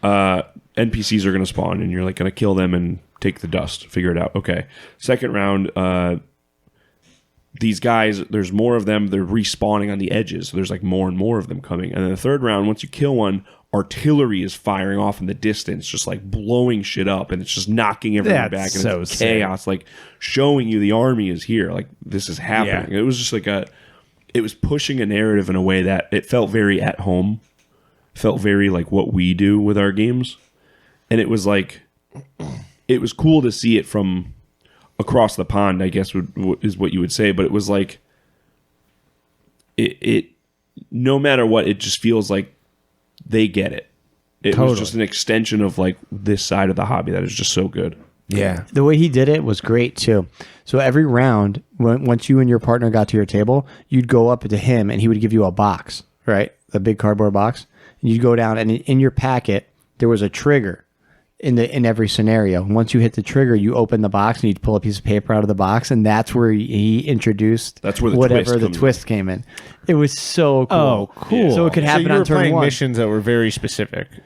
NPCs are going to spawn, and you're going to kill them and take the dust, figure it out. Okay. Second round, these guys, there's more of them. They're respawning on the edges. So there's more and more of them coming. And then the third round, once you kill one, artillery is firing off in the distance, just blowing shit up, and it's just knocking everyone back, and so it's chaos, showing you the army is here, this is happening. Yeah. It was just it was pushing a narrative in a way that it felt very at home, felt very what we do with our games, and it was it was cool to see it from across the pond, I guess is what you would say, but it was it no matter what, it just feels like they get it. It was just an extension of this side of the hobby that is just so good. Yeah. The way he did it was great too. So every round, once you and your partner got to your table, you'd go up to him, and he would give you a box, right? A big cardboard box. And you'd go down, and in your packet there was a trigger in every scenario. And once you hit the trigger, you open the box, and you'd pull a piece of paper out of the box, and that's where he introduced That's where the whatever twist the twist came in. It was so cool. Oh, cool. So it could happen you were on turn playing 1. missions that were very specific to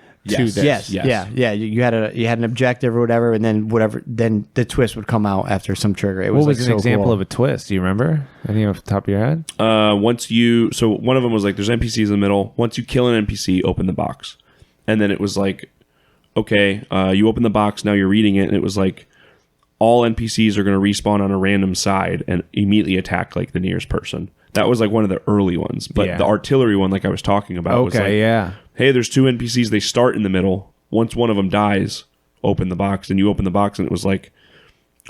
Yes. this. Yes. Yeah. You had an objective or whatever, and then then the twist would come out after some trigger. It was What was an so example cool. of a twist? Do you remember? Any off the top of your head? So one of them was there's NPCs in the middle. Once you kill an NPC, open the box. And then it was okay, you open the box, now you're reading it, and it was all NPCs are going to respawn on a random side and immediately attack the nearest person. That was one of the early ones. But Yeah. the artillery one, I was talking about, was Okay, yeah. hey, there's 2 NPCs, they start in the middle. Once one of them dies, open the box, and you open the box, and it was like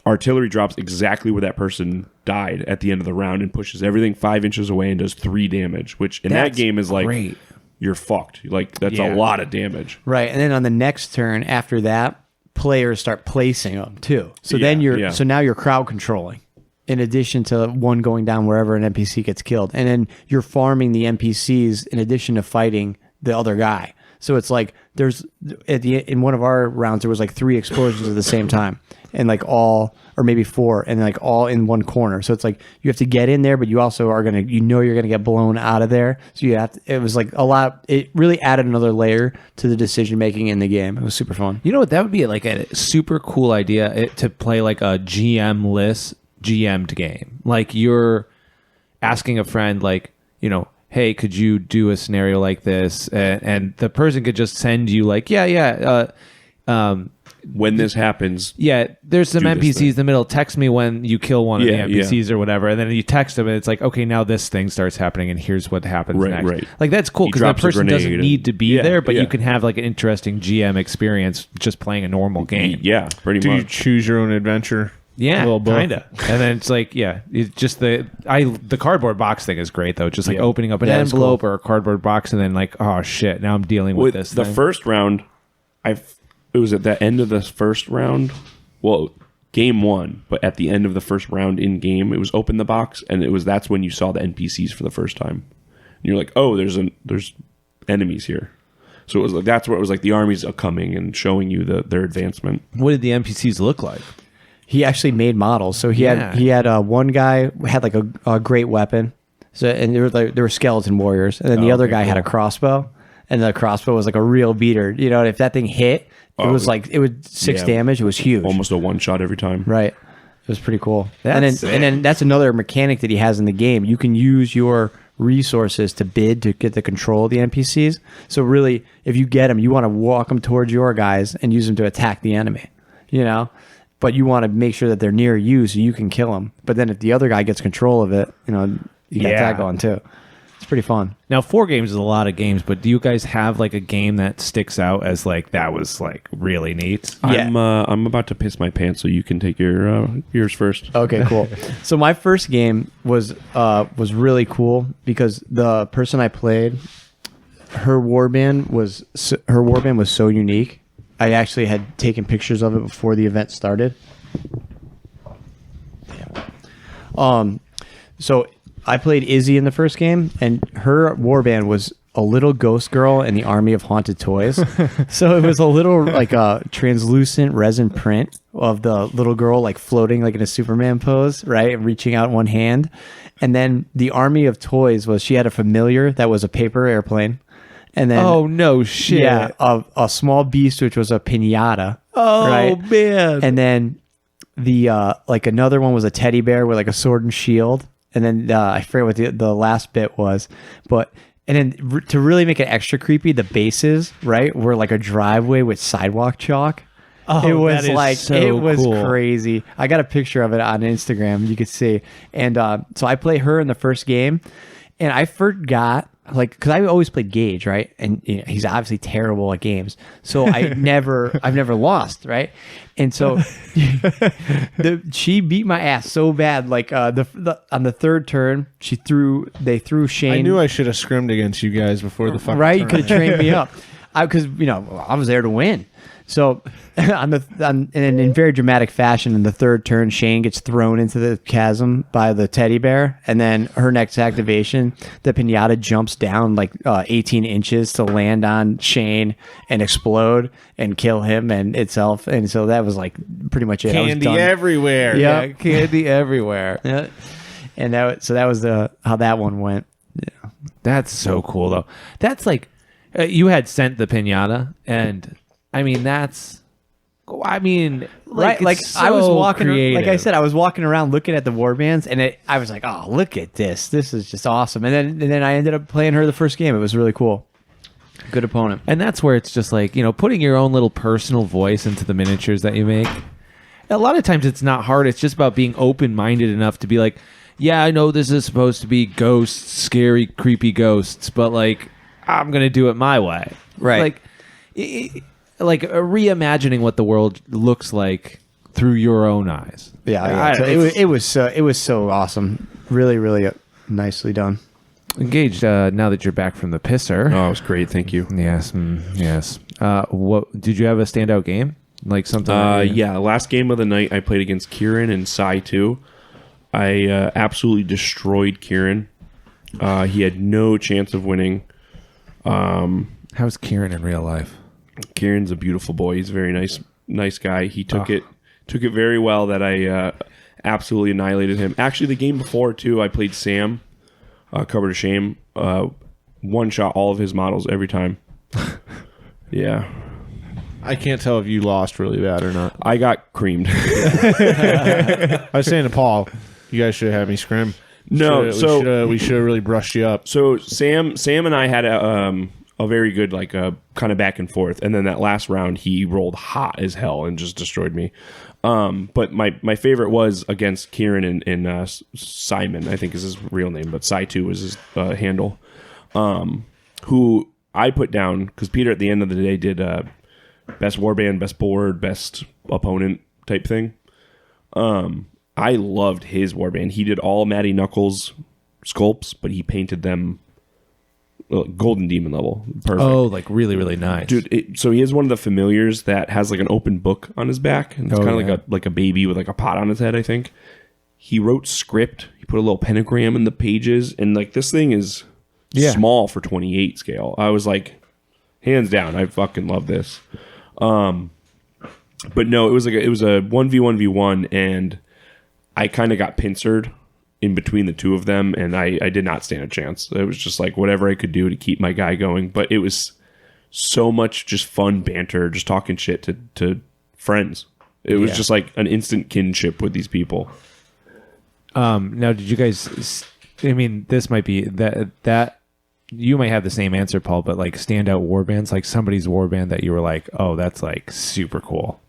artillery drops exactly where that person died at the end of the round and pushes everything 5 inches away and does 3 damage, which in that game is like great. You're fucked. Like that's Yeah. a lot of damage. Right, and then on the next turn after that, players start placing them too. So then so now you're crowd controlling. In addition to one going down wherever an NPC gets killed, and then you're farming the NPCs in addition to fighting the other guy. So it's like there's in one of our rounds there was like 3 explosions at the same time, and like all or maybe 4, and like all in one corner. So it's like you have to get in there, but you also are gonna you're gonna get blown out of there. So you have to, it was like a lot. It really added another layer to the decision making in the game. It was super fun. You know what? That would be like a super cool idea to play like a GM-less GM'd game. Like you're asking a friend, like, you know, hey, could you do a scenario like this? And the person could just send you like, When this happens, there's some do this NPCs thing. in the middle. Text me when you kill one of Yeah, the NPCs or whatever. And then you text them and it's like, okay, now this thing starts happening and here's what happens Right, next. right. Like that's cool He because that drops a person doesn't grenade need to be and- there, but yeah. you can have like an interesting GM experience just playing a normal game. yeah, pretty Do you much. choose your own adventure? Yeah, Little book. kind of. And then it's like, it's just the cardboard box thing is great though. Just like opening up an That is envelope or a cardboard box and then like, oh shit, now I'm dealing with this the thing. first round, it was at the end of the first round. Well, game 1, but at the end of the first round in game, it was open the box, and that's when you saw the NPCs for the first time. And you're like, oh, there's enemies here. So it was like that's where it was like the armies are coming and showing you their advancement. What did the NPCs look like? He actually made models. So he Yeah. had one guy had like a great weapon. So and there were skeleton warriors, and then the other guy had a crossbow, and the crossbow was like a real beater. You know, if that thing hit, it was like it would 6 damage. It was huge. Almost a one shot every time. Right. It was pretty cool. That's and then that's another mechanic that he has in the game. You can use your resources to bid to get the control of the NPCs. So really, if you get them, you want to walk them towards your guys and use them to attack the enemy. You know, but you want to make sure that they're near you so you can kill them. But then if the other guy gets control of it, you know, you got that going too. It's pretty fun. Now, 4 games is a lot of games, but do you guys have like a game that sticks out as like that was like really neat? Yeah. I'm about to piss my pants, so you can take yours first. Okay, cool. So my first game was really cool because the person I played, her warband was so unique. I actually had taken pictures of it before the event started. So I played Izzy in the first game, and her warband was a little ghost girl in the army of haunted toys. So it was a little like a translucent resin print of the little girl like floating like in a Superman pose, right? And reaching out one hand. And then the army of toys was she had a familiar that was a paper airplane. And then Oh no shit! yeah, a small beast which was a piñata. Oh right? man! And then the like another one was a teddy bear with like a sword and shield. And then I forget what the last bit was, but and then to really make it extra creepy, the bases right were like a driveway with sidewalk chalk. Oh, it was that is like so it was cool. crazy. I got a picture of it on Instagram. You could see, and so I play her in the first game, and I forgot. Like, because I always played Gage, right? And you know, he's obviously terrible at games, so I've never lost, right? And so she beat my ass so bad. Like on the third turn, they threw Shane. I knew I should have scrimmed against you guys before the fucking right. You turn. could have trained me up, because you know I was there to win. So and in very dramatic fashion, in the third turn, Shane gets thrown into the chasm by the teddy bear, and then her next activation, the piñata jumps down like 18 inches to land on Shane and explode and kill him and itself. And so that was like pretty much it. I was Candy done. everywhere. Yeah. Candy everywhere. Yeah. And that was how that one went. Yeah. That's so cool though. That's like you had sent the piñata, and I mean Right, like it's I was so walking, like I creative. said, I was walking around looking at the warbands, and I was like, "Oh, look at this! This is just awesome!" And then I ended up playing her the first game. It was really cool. Good opponent. And that's where it's just like, you know, putting your own little personal voice into the miniatures that you make. A lot of times it's not hard. It's just about being open-minded enough to be like, yeah, I know this is supposed to be ghosts, scary, creepy ghosts, but like, I'm going to do it my way. Right. Like, like reimagining what the world looks like through your own eyes. Yeah. So it was so awesome. Really, really nicely done. Engaged. Now that you're back from the pisser. Oh, it was great. Thank you. Yes. Yes. What did you have a standout game? Like something? Yeah. Last game of the night, I played against Kieran and Sai 2. I absolutely destroyed Kieran. He had no chance of winning. How's Kieran in real life? Kieran's a beautiful boy. He's a very nice guy. He took it very well that I absolutely annihilated him. Actually, the game before too, I played Sam, Cover to Shame. One shot all of his models every time. Yeah. I can't tell if you lost really bad or not. I got creamed. I was saying to Paul, you guys should have had me scrim. No, we should have really brushed you up. So Sam and I had a very good kind of back and forth, and then that last round he rolled hot as hell and just destroyed me. But my favorite was against Kieran and Simon, I think is his real name, but Sai2 was his handle. Who I put down because Peter at the end of the day did best warband, best board, best opponent type thing. I loved his warband. He did all Matty Knuckles sculpts, but he painted them golden demon level. Perfect. Oh, like really, really nice, dude. So he has one of the familiars that has like an open book on his back, and it's kind of like a baby with like a pot on his head. I think he wrote script. He put a little pentagram in the pages, and like this thing is small for 28 scale. I was like, hands down, I fucking love this. But no, it was a 1v1v1, and I kind of got pincered in between the two of them, and I did not stand a chance. It was just like whatever I could do to keep my guy going. But it was so much just fun banter, just talking shit to friends. It was just like an instant kinship with these people. Now, did you guys? I mean, this might be that you might have the same answer, Paul, but like standout warbands, like somebody's warband that you were like, oh, that's like super cool.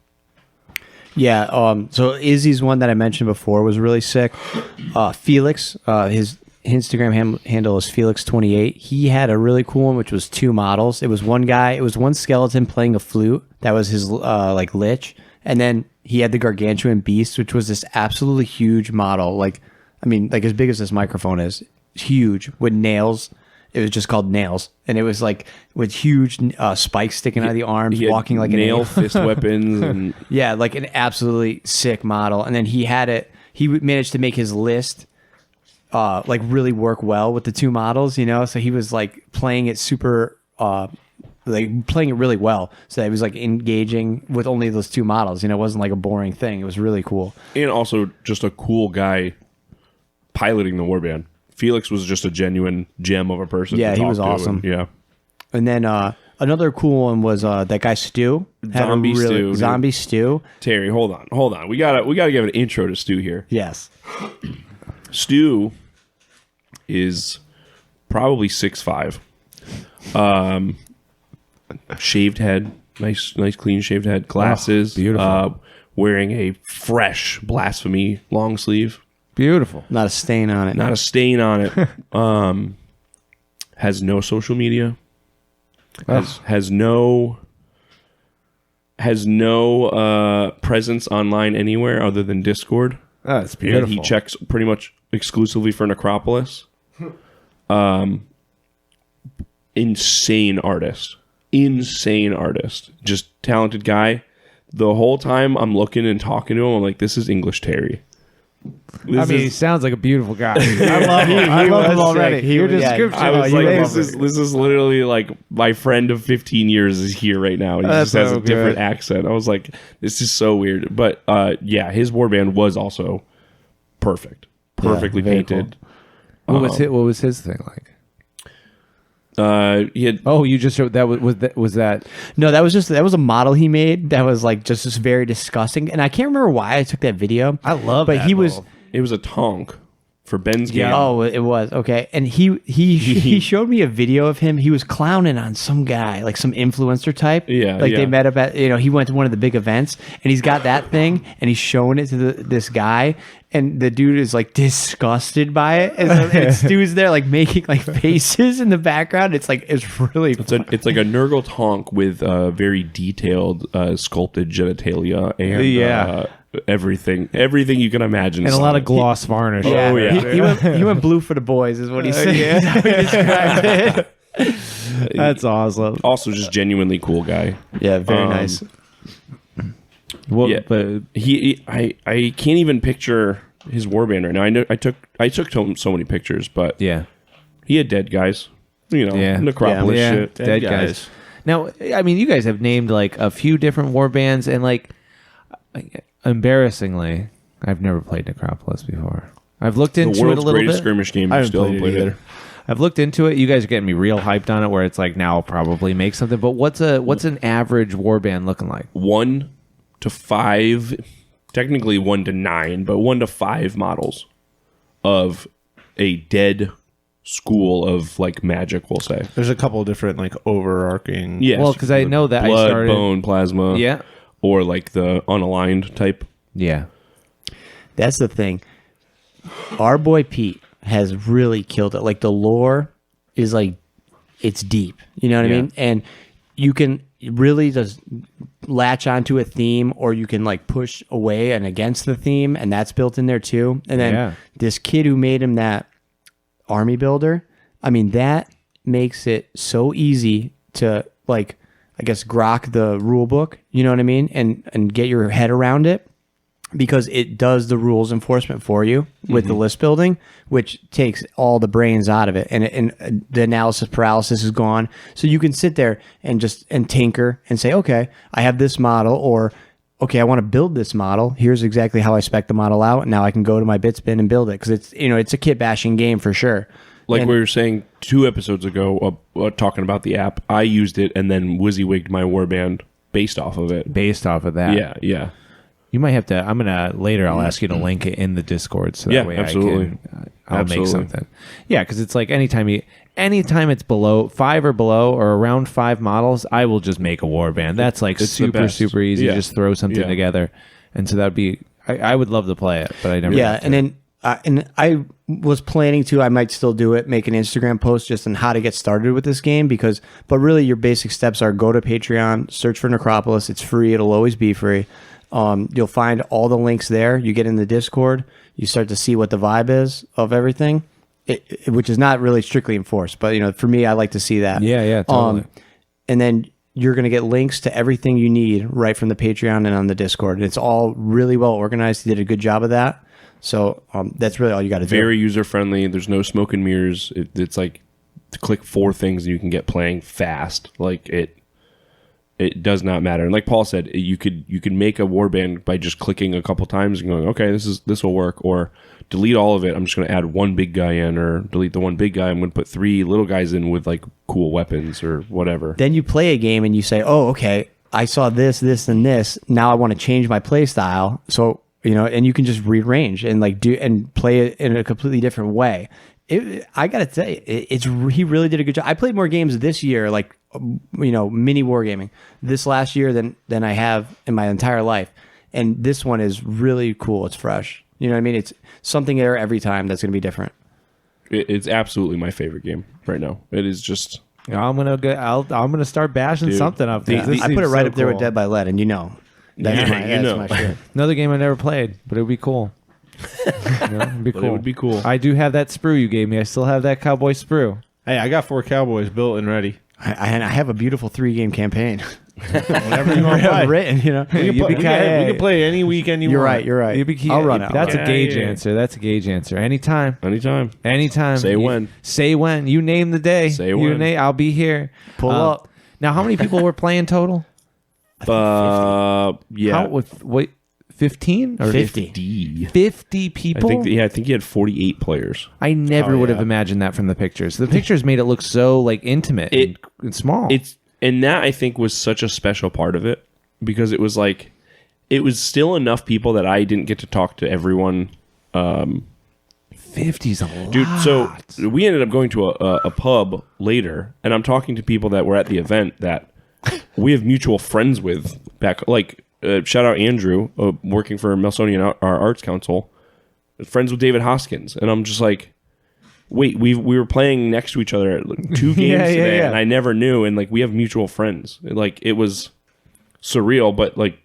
Yeah, so Izzy's one that I mentioned before was really sick. Felix, his Instagram handle is Felix28. He had a really cool one, which was 2 models. It was one guy, it was one skeleton playing a flute. That was his like lich. And then he had the gargantuan beast, which was this absolutely huge model. Like, I mean, like as big as this microphone is, huge with nails. It was just called Nails, and it was like with huge spikes sticking out of the arms, walking like nail fist weapons, and yeah, like an absolutely sick model. And then he had it. He managed to make his list like really work well with the 2 models, you know. So he was like playing it super, like playing it really well. So he was like engaging with only those 2 models. You know, it wasn't like a boring thing. It was really cool, and also just a cool guy piloting the warband. Felix was just a genuine gem of a person. Yeah, he was awesome. Yeah. And then another cool one was that guy Stu. Zombie Stu. Terry, hold on. We gotta give an intro to Stu here. Yes. Stu is probably 6'5". Shaved head, nice clean shaved head, glasses, beautiful. Wearing a fresh Blasphemy long sleeve. Beautiful. Not a stain on it. Not a stain on it. Has no social media. Has no presence online anywhere other than Discord. Oh, it's beautiful. And he checks pretty much exclusively for Necropolis. Insane artist. Just talented guy. The whole time I'm looking and talking to him, I'm like, this is English Terry. He sounds like a beautiful guy. I love him. I love him already. Your description. I was like, this is literally like my friend of 15 years is here right now. And he just has a different accent. I was like, this is so weird. But yeah, his warband was also perfect. Perfectly painted. Cool. What was his thing like? He had. Oh, you just showed that was that? No, that was a model he made that was like just very disgusting, and I can't remember why I took that video. I love, but that he model. It was a tonk. for Ben's game. Oh, it was okay. And he showed me a video of him. He was clowning on some guy, like some influencer type. Yeah, like yeah. they met up at he went to one of the big events, and he's got that thing, and he's showing it to this guy, and the dude is like disgusted by it, and Stu's there like making like faces in the background. It's really It's like a Nurgle honk with very detailed sculpted genitalia and everything you can imagine. And a lot of gloss varnish. Oh, yeah. He went blue for the boys, is what he said. That's how he described it. That's awesome. Also, just genuinely cool guy. Yeah, very nice. Well, Yeah, but I can't even picture his warband right now. I know I took so many pictures, but yeah. he had dead guys. Yeah. Necropolis Yeah. shit. Dead guys. Now, I mean, you guys have named like a few different warbands, and like embarrassingly, I've never played Necropolis before. I've looked The into it a world's little greatest bit. skirmish game. I You haven't still haven't played it played either. it. I've looked into it. You guys are getting me real hyped on it, where it's like now I'll probably make something. But what's an average warband looking like? 1 to 5, technically 1 to 9, but 1 to 5 models of a dead school of like magic, we'll say. There's a couple of different like overarching. Yes. Well, 'cause I know that I blood, started- bone, plasma. Yeah. Or like the unaligned type. Yeah. That's the thing. Our boy Pete has really killed it. Like the lore is like it's deep. You know what I Yeah. mean? And you can really just latch onto a theme, or you can like push away and against the theme, and that's built in there too. And then Yeah. this kid who made him that army builder, I mean, that makes it so easy to like, I guess, grok the rule book, you know what I mean? And get your head around it, because it does the rules enforcement for you with the list building, which takes all the brains out of it. And the analysis paralysis is gone. So you can sit there and just tinker and say, okay, I have this model, or okay, I want to build this model. Here's exactly how I spec the model out. Now I can go to my bit bin and build it, because it's a kit bashing game for sure. Like And- we were saying 2 episodes ago, talking about the app, I used it and then WYSIWYG'd my warband based off of it. Based off of that. Yeah, yeah. You might have to. I'm gonna later. I'll ask you to link it in the Discord, so that Yeah, way absolutely. I'll Absolutely. make something. Yeah, because it's like anytime it's below 5 or below or around 5 models, I will just make a warband. That's like It's the super best. easy. Yeah. Just throw something Yeah. together, and so that'd be. I would love to play it, but I never. Yeah, got to. and then and I was planning to. I might still do it. Make an Instagram post just on how to get started with this game, but really your basic steps are go to Patreon, search for Necropolis. It's free. It'll always be free. You'll find all the links there. You get in the Discord. You start to see what the vibe is of everything, which is not really strictly enforced. But for me, I like to see that. Yeah, totally. And then you're going to get links to everything you need right from the Patreon and on the Discord. And it's all really well organized. You did a good job of that. So that's really all you got to do. Very user friendly. There's no smoke and mirrors. It's like to click 4 things and you can get playing fast. Like it does not matter. And like Paul said, you could make a warband by just clicking a couple times and going, okay, this will work. Or delete all of it. I'm just going to add 1 big guy in, or delete the 1 big guy. I'm going to put 3 little guys in with like cool weapons or whatever. Then you play a game and you say, oh, okay, I saw this, and this. Now I want to change my play style. So, and you can just rearrange and like do and play it in a completely different way. I got to tell you, he really did a good job. I played more games this year, like, mini wargaming this last year than I have in my entire life. And this one is really cool. It's fresh. You know what I mean? It's something there every time that's going to be different. It's absolutely my favorite game right now. It is just... I'm gonna start bashing Dude, something up there. This I put it seems right so up there with cool. Dead by Lead, and that's Yeah, my shit. Another game I never played, but it would be cool. It'd be But cool. it would be cool. I do have that sprue you gave me. I still have that cowboy sprue. Hey, I got 4 cowboys built and ready. I have a beautiful 3-game campaign. Whatever you want to play. Written, We can play any weekend you You're want. right. You're right. You'd be- I'll run it. That's Yeah, a Gage yeah. answer. That's a Gage answer. Anytime. Anytime. Say You- when. Say when. You name the day. Say You when. I'll be here. Pull up. Now, how many people were playing total? Yeah. How, with wait, 15 or 50. 50 people? I think he had 48 players. I never Oh, would have yeah. imagined that from the pictures. The pictures made it look so like intimate and small. And that I think was such a special part of it, because it was like, it was still enough people that I didn't get to talk to everyone 50's a lot. Dude, so we ended up going to a pub later, and I'm talking to people that were at the event that we have mutual friends with back. Like, shout out Andrew, working for Melsonian our Arts Council, friends with David Hoskins, and I'm just like, wait, we were playing next to each other at like 2 games today, and I never knew, and like we have mutual friends. Like it was surreal, but like.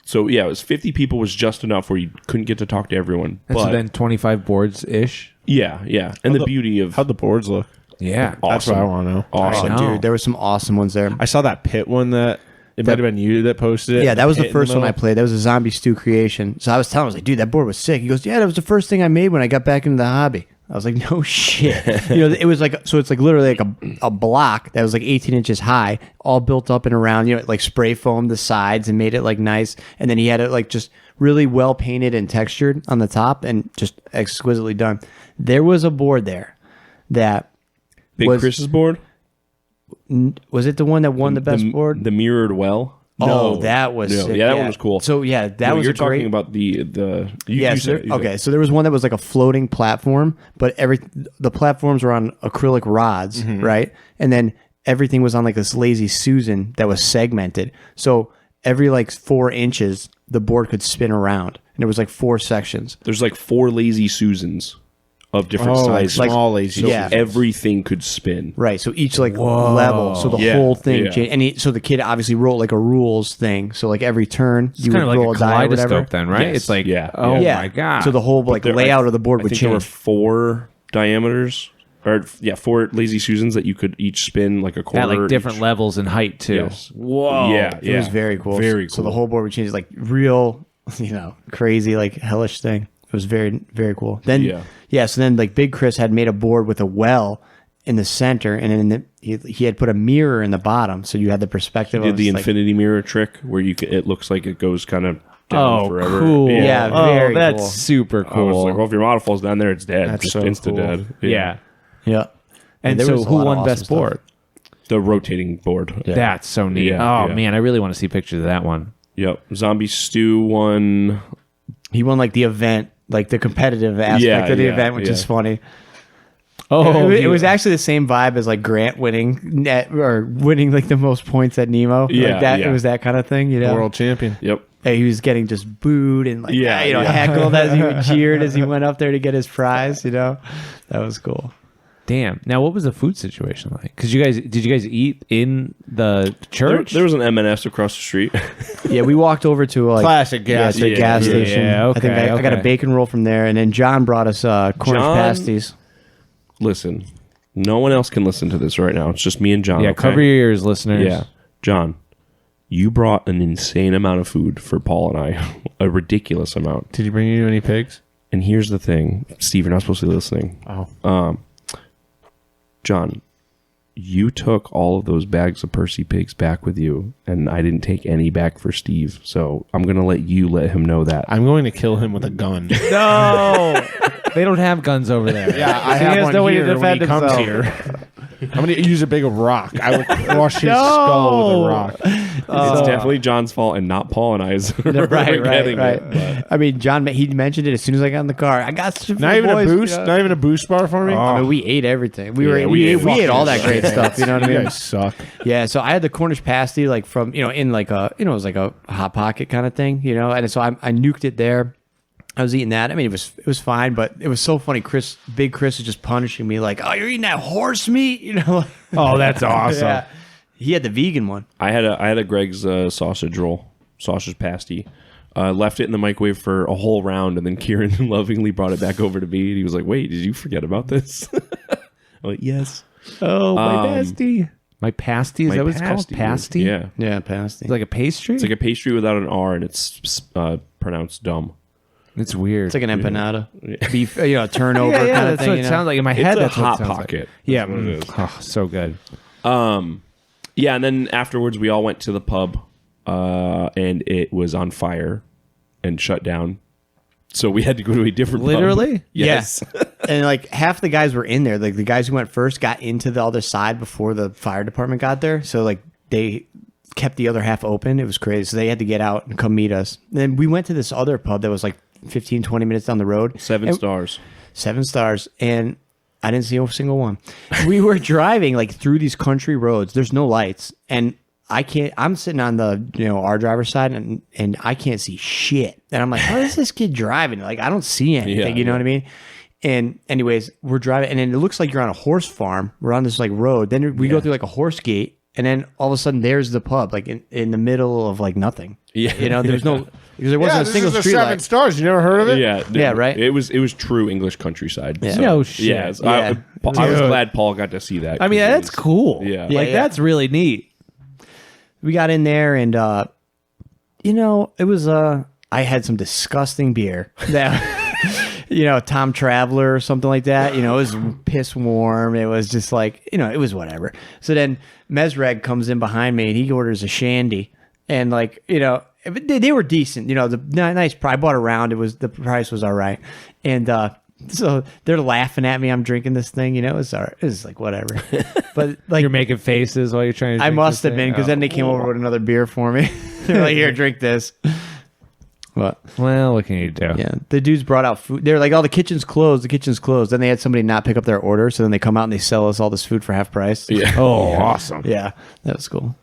So, yeah, it was 50 people was just enough where you couldn't get to talk to everyone. And But, so then 25 boards-ish? yeah. And the beauty of... How'd the boards look? Yeah. That's what I want to know. Awesome. I know. Dude, there were some awesome ones there. I saw that pit one that it might have been you that posted it. Yeah, that was the pit in first one I middle. played. That was a zombie stew creation. So I was telling him, I was like, dude, that board was sick. He goes, yeah, that was the first thing I made when I got back into the hobby. I was like, no shit. It was like, so it's like literally like a block that was like 18 inches high, all built up and around, like spray foamed the sides and made it like nice. And then he had it like just really well painted and textured on the top and just exquisitely done. There was a board there that Big Chris's board? was it the one that won the best board? The mirrored well? Oh, that was sick. Yeah, that one was cool. So yeah, that No, was you're a great. talking about the Yeah, you so said it, you okay. said So there was one that was like a floating platform, but the platforms were on acrylic rods, right? And then everything was on like this lazy Susan that was segmented. So every like 4 inches, the board could spin around, and there was like 4 sections. There's like 4 lazy Susans of different sizes. like small lazy. so yeah. everything could spin. Right. So each like level, so the Yeah, whole thing yeah. changed. And so the kid obviously wrote like a rules thing. So like every turn, It's you kind would of like roll a a die or whatever. kaleidoscope then, right? Yes. It's like, Yeah, oh yeah. my God. So the whole like There- layout of the board I would think there were change. 4 diameters. Or 4 lazy Susans that you could each spin like a quarter. at like different each. levels in height too. Yes. Whoa. Yeah, It was very cool. Very cool. So the whole board would change, like real, crazy, like hellish thing. It was very, very cool. Then, so then like Big Chris had made a board with a well in the center, and then he had put a mirror in the bottom, so you had the perspective. Did of the just, like, infinity mirror trick where it looks like it goes kind of down Oh, forever. cool. Yeah, oh, very that's cool. super I was cool. like, well, if your model falls down there, it's dead. That's Just so insta cool. dead. yeah. Yeah. And there so was a who lot of won awesome best stuff. board? The rotating board. That's so neat. Yeah, oh yeah. man, I really want to see pictures of that one. Yep. Zombie Stew won. He won like the event, like the competitive aspect of the event, which is funny. Oh, it was actually the same vibe as like Grant winning like the most points at Nemo. Yeah, like that. yeah. It was that kind of thing, you know. World champion. Yep. And he was getting just booed and like Yeah, yeah. heckled as he cheered as he went up there to get his prize. That was cool. Damn. Now, what was the food situation like? Because did you guys eat in the church? There was an M&S across the street. Yeah, we walked over to like Classic gas to a gas station. station. Yeah, I think I got a okay. bacon roll from there, and then John brought us Cornish John- pasties. Listen, no one else can listen to this right now. It's just me and John. yeah, okay? cover your ears, listeners. Yeah. John, you brought an insane amount of food for Paul and I. A ridiculous amount. Did he bring you any pigs? And here's the thing. Steve, you're not supposed to be listening. Oh. John, you took all of those bags of Percy pigs back with you, and I didn't take any back for Steve. So I'm going to let him know that. I'm going to kill him with a gun. No, they don't have guns over there. Yeah, I He have has one no way to here when he defend comes himself. here. I'm going to use a big rock. I will crush his skull with a rock. It's definitely John's fault and not Paul and I's. Right. I mean, John, he mentioned it as soon as I got in the car. I got some Not even boys, a boost. Not even a boost bar for me. I mean, we ate everything. We we ate all that great stuff. You know what I You mean? guys suck. Yeah. So I had the Cornish pasty like from in like a it was like a hot pocket kind of thing. And so I nuked it there. I was eating that. I mean, it was fine, but it was so funny. Big Chris is just punishing me like, "Oh, you're eating that horse meat," Oh, that's awesome. Yeah. He had the vegan one. I had a Greg's sausage pasty. Left it in the microwave for a whole round, and then Kieran lovingly brought it back over to me. And he was like, "Wait, did you forget about this?" I'm like, "Yes." Oh, my pasty. My pasty? Is that what it's called? Pasty? Yeah. Yeah, pasty. It's like a pastry? It's like a pastry without an R, and it's pronounced dumb. It's weird. It's like an empanada, beef, turnover kind of that's thing. what it sounds like in my head. It's a That's what it hot sounds pocket. Like. Yeah, That's what it is. Oh, so good. Yeah, and then afterwards we all went to the pub, and it was on fire and shut down. So we had to go to a different pub. Literally? Yes. And like half the guys were in there. Like the guys who went first got into the other side before the fire department got there. So like they kept the other half open. It was crazy. So they had to get out and come meet us. And then we went to this other pub that was like 15, 20 minutes down the road. 7 And stars. 7 stars, and I didn't see a single one. We were driving like through these country roads. There's no lights, and I'm sitting on the our driver's side, and I can't see shit. And I'm like, how is this kid driving? Like, I don't see anything. You know what I mean? And anyways, we're driving, and then it looks like you're on a horse farm. We're on this like road. Then we go through like a horse gate, and then all of a sudden there's the pub, like in the middle of like nothing. Yeah, there's no because there wasn't a single street 7 light. stars. You never heard of it? Yeah, right. It was true English countryside. Yeah. So, No shit. Yeah, Yeah. I was glad Paul got to see that. I mean, 'cause it that's was- cool. Yeah. Like, Yeah. that's really neat. We got in there, and it was I had some disgusting beer that Tom Traveler or something like that. It was piss warm. It was just like it was whatever. So then Mesreg comes in behind me, and he orders a shandy, and like they were decent. The nice. I bought a round. The price was all right, and so they're laughing at me. I'm drinking this thing. It was all right. It was like whatever, but like You're making faces while you're trying to I drink must this have been thing? because then they came over with another beer for me. They're like, "Here, drink this." What? Well, what can you do? Yeah, the dudes brought out food. They're like, "Oh, the kitchen's closed. The kitchen's closed." Then they had somebody not pick up their order, so then they come out and they sell us all this food for half price. Yeah. Oh, awesome. Yeah, that was cool.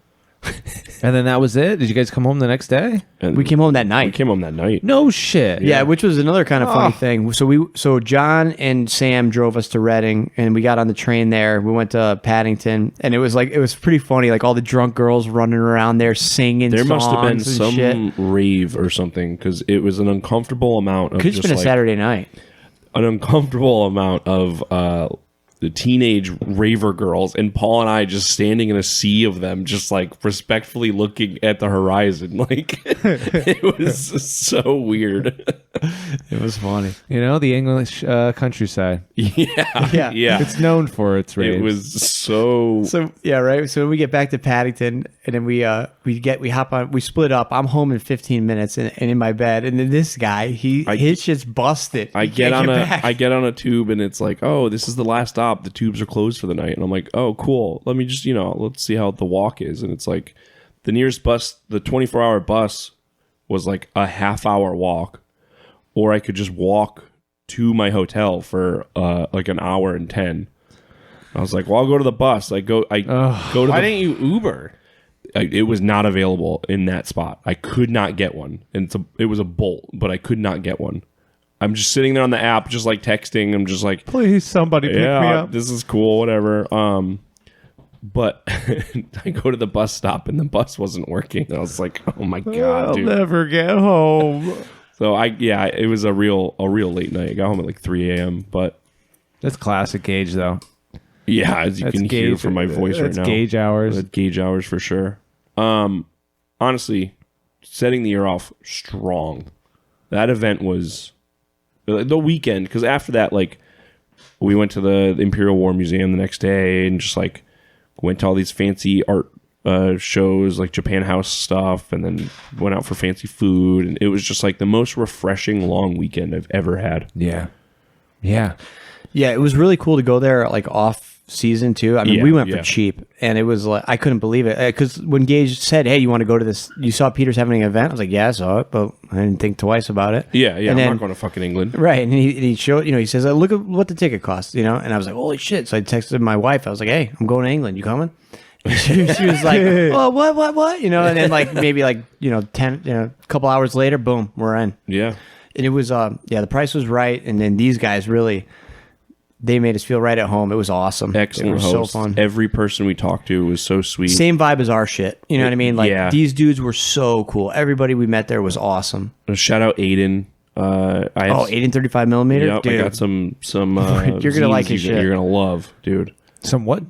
And then that was it? Did you guys come home the next day? And We came home that we night. came home that night. No shit. Yeah, which was another kind of funny thing. So John and Sam drove us to Reading, and we got on the train there. We went to Paddington, and it was pretty funny. Like all the drunk girls running around there singing. There must have been songs and shit. some rave or something because it was an uncomfortable amount of Could have just been a like Saturday night. an uncomfortable amount of the teenage raver girls, and Paul and I just standing in a sea of them, just like respectfully looking at the horizon. Like it was so weird. It was funny. The English countryside. Yeah. It's known for its raves. It was so. So yeah, right. So when we get back to Paddington, and then we hop on, we split up. I'm home in 15 minutes and in my bed, and then this guy, his shit's busted. I He get can't on back. I get on a tube, and it's like, oh, this is the last stop. The tubes are closed for the night, and I'm like, oh, cool. Let me just let's see how the walk is. And it's like the nearest bus, the 24-hour bus, was like a half-hour walk, or I could just walk to my hotel for like an hour and 10. I was like, well, I'll go to the bus. I go to Why didn't you Uber? it was not available in that spot. I could not get one. And it was a Bolt, but I could not get one. I'm just sitting there on the app, just like texting. I'm just like, Please, somebody pick me yeah, up. this is cool, whatever. But I go to the bus stop and the bus wasn't working. I was like, oh my God, dude. never get home. So it was a real late night. I got home at like 3 a.m. But That's classic Gage, though. yeah, as you That's can hear Gage- from my voice right that's now. Gage hours. That's Gage hours for sure. Honestly, setting the year off strong. That event was the weekend, because after that, like, we went to the Imperial War Museum the next day and just like went to all these fancy art shows, like Japan House stuff, and then went out for fancy food, and it was just like the most refreshing long weekend I've ever had. Yeah. Yeah. Yeah, it was really cool to go there like off season too. I mean, Yeah, we went yeah. for cheap, and it was like I couldn't believe it because when Gage said, "Hey, you want to go to this? You saw Peter's having an event." I was like, "Yeah, I saw it, but I didn't think twice about it." Yeah, And I'm then- not going to fucking England. Right, and he showed, he says, "Look at what the ticket costs," and I was like, "Holy shit!" So I texted my wife. I was like, "Hey, I'm going to England. You coming?" And she was like, "Oh, what?" And then like maybe like 10, a couple hours later, boom, we're in. Yeah. And it was the price was right, and then these guys really. They made us feel right at home. It was awesome. Excellent It was host. so fun. Every person we talked to was so sweet. Same vibe as our shit. You know what I mean? Like Yeah. these dudes were so cool. Everybody we met there was awesome. Shout out Aiden. I had, 8 and 35 millimeter. yep, Dude, I got some You're gonna like zines his you're shit. gonna love, dude. Some what?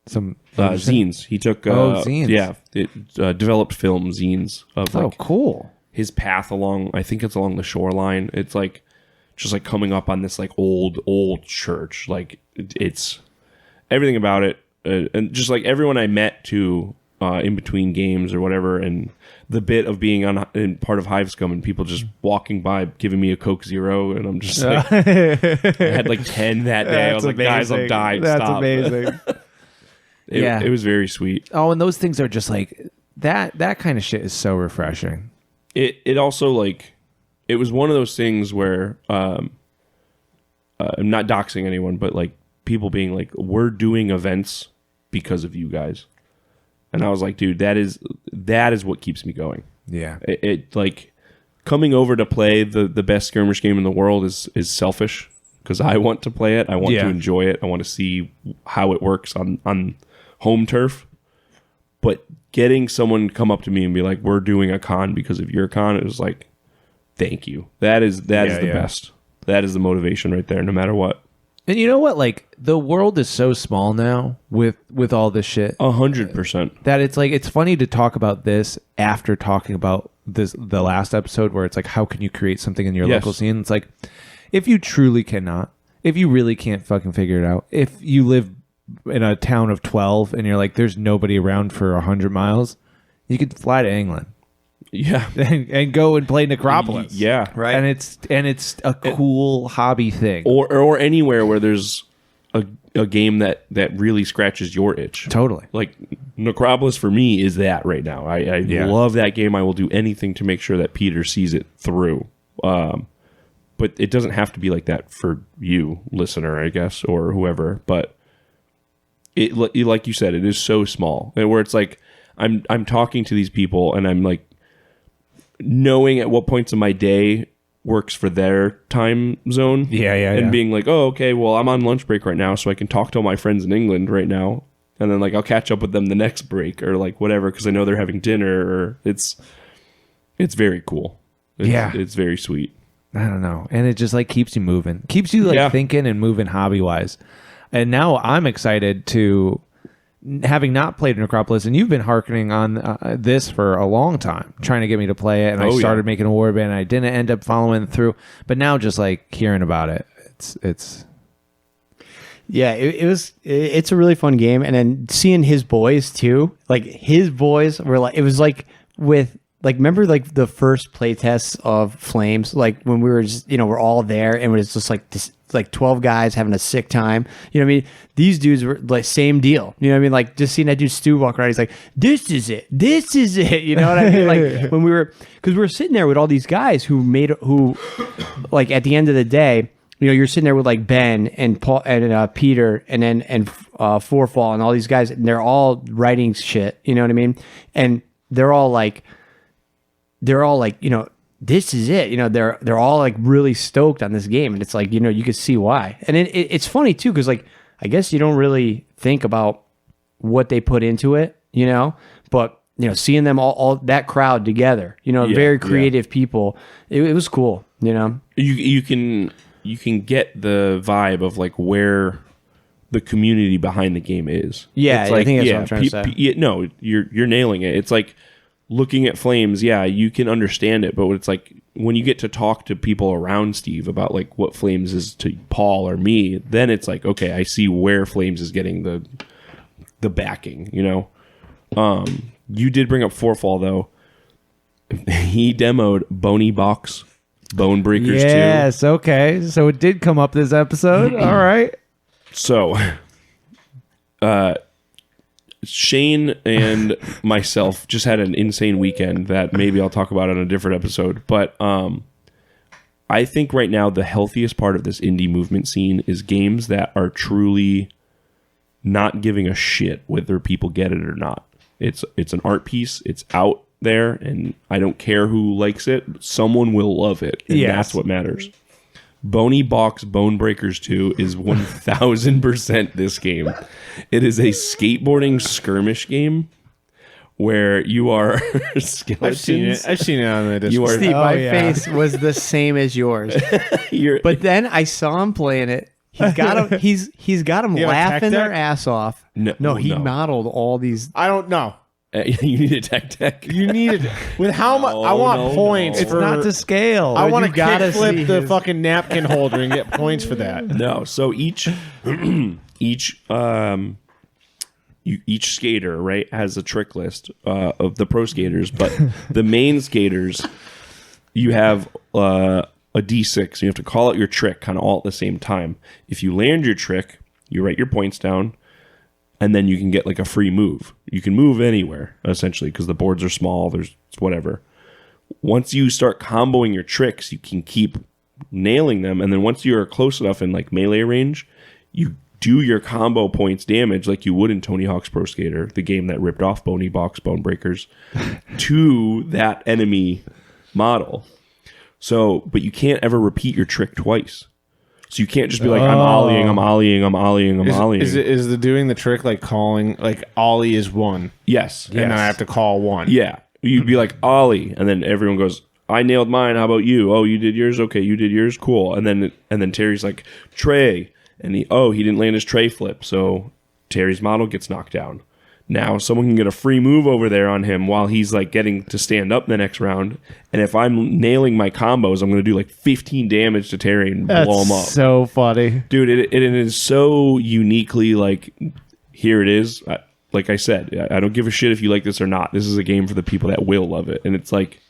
Some Zines. He took zines. Yeah, it developed film zines of Oh, like cool. his path along. I think it's along the shoreline. It's like just like coming up on this like old church. Like it's everything about it, and just like everyone I met too in between games or whatever, and the bit of being in part of Hive Scum and people just walking by giving me a Coke Zero, and I'm just like, I had like 10 that day. I was like, guys, I'm dying. That's Stop. amazing. It was very sweet. Oh, and those things are just like that kind of shit is so refreshing. It also like it was one of those things where I'm not doxing anyone, but like people being like, we're doing events because of you guys. And I was like, dude, that is what keeps me going. Yeah. It like coming over to play the best skirmish game in the world is selfish because I want to play it. I want to enjoy it. I want to see how it works on home turf. But getting someone to come up to me and be like, we're doing a con because of your con, it was like, thank you. That is the best. That is the motivation right there, no matter what. And you know what? Like, the world is so small now with all this shit. 100%. That it's funny to talk about this after talking about the last episode where it's like, how can you create something in your local scene? It's like, if you truly cannot, if you really can't fucking figure it out, if you live in a town of 12 and you're like, there's nobody around for 100 miles, you could fly to England. Yeah. And go and play Necropolis. Yeah. Right. And it's a cool hobby thing. Or anywhere where there's a game that really scratches your itch. Totally. Like Necropolis for me is that right now. I love that game. I will do anything to make sure that Peter sees it through. But it doesn't have to be like that for you, listener, I guess, or whoever. But it, like you said, it is so small. And where it's like I'm talking to these people and I'm like knowing at what points of my day works for their time zone. And being like, oh, okay, well, I'm on lunch break right now, so I can talk to all my friends in England right now. And then like I'll catch up with them the next break or like whatever because I know they're having dinner. Or it's very cool. It's very sweet. I don't know. And it just like keeps you moving. Keeps you like thinking and moving hobby-wise. And now I'm excited to, having not played Necropolis, and you've been hearkening on this for a long time, trying to get me to play it, and I started making a warband, and I didn't end up following through. But now just like hearing about it, it's Yeah, it's a really fun game. And then seeing his boys too, like his boys were like, it was like with, like, remember like the first play tests of Flames, like when we were just, we're all there and it was just like this, like 12 guys having a sick time. You know what I mean? These dudes were like same deal. You know what I mean? Like just seeing that dude Stu walk around, he's like, this is it. You know what I mean? Like when because we were sitting there with all these guys who like at the end of the day, you're sitting there with like Ben and Paul and Peter and Forefall and all these guys, and they're all writing shit. You know what I mean? And they're all like, this is it. They're all like really stoked on this game, and it's like, you could see why. And it's funny too, because like I guess you don't really think about what they put into it, but seeing them all that crowd together, very creative people, it was cool. You can get the vibe of like where the community behind the game is. Yeah, it's like, I think that's what I'm trying to say. No, you're nailing it. It's like looking at Flames, you can understand it, but it's like when you get to talk to people around Steve about like what Flames is to Paul or me, then it's like, okay, I see where Flames is getting the backing, You did bring up Forefall though. He demoed Bony Box Bone Breakers 2. Yes, okay. So it did come up this episode. All right. So Shane and myself just had an insane weekend that maybe I'll talk about on a different episode. But I think right now the healthiest part of this indie movement scene is games that are truly not giving a shit whether people get it or not. It's an art piece. It's out there, and I don't care who likes it. Someone will love it, and that's what matters. Bony Box Bone Breakers 2 is 1000% this game. It is a skateboarding skirmish game where you are skeletons. I've seen it on the Discord. Steve, my face was the same as yours. But then I saw him playing it. He's got him. He's got them laughing their ass off. No, he modeled all these. I don't know. You need a tech deck. You need it with how much? I want points. It's not to scale. I want to kickflip the fucking napkin holder and get points for that. No, so each skater, right, has a trick list of the pro skaters, but the main skaters, you have a D6. You have to call out your trick kind of all at the same time. If you land your trick, you write your points down. And then you can get like a free move. You can move anywhere, essentially, because the boards are small. There's whatever. Once you start comboing your tricks, you can keep nailing them, and then once you're close enough in like melee range, you do your combo points damage like you would in Tony Hawk's Pro Skater, the game that ripped off Boney Box Bone Breakers, to that enemy model. So, but you can't ever repeat your trick twice. So you can't just be like, I'm ollieing, I'm ollieing, I'm ollieing, I'm ollieing. Is the doing the trick like calling, like ollie is one? Yes. And then I have to call one. Yeah. You'd be like, ollie. And then everyone goes, I nailed mine. How about you? Oh, you did yours? Okay, you did yours? Cool. And then Terry's like, tray. And he didn't land his tray flip. So Terry's model gets knocked down. Now someone can get a free move over there on him while he's like getting to stand up the next round. And if I'm nailing my combos, I'm going to do like 15 damage to Terry and blow him up. So funny. Dude, it is so uniquely like, here it is. Like I said, I don't give a shit if you like this or not. This is a game for the people that will love it. And it's like,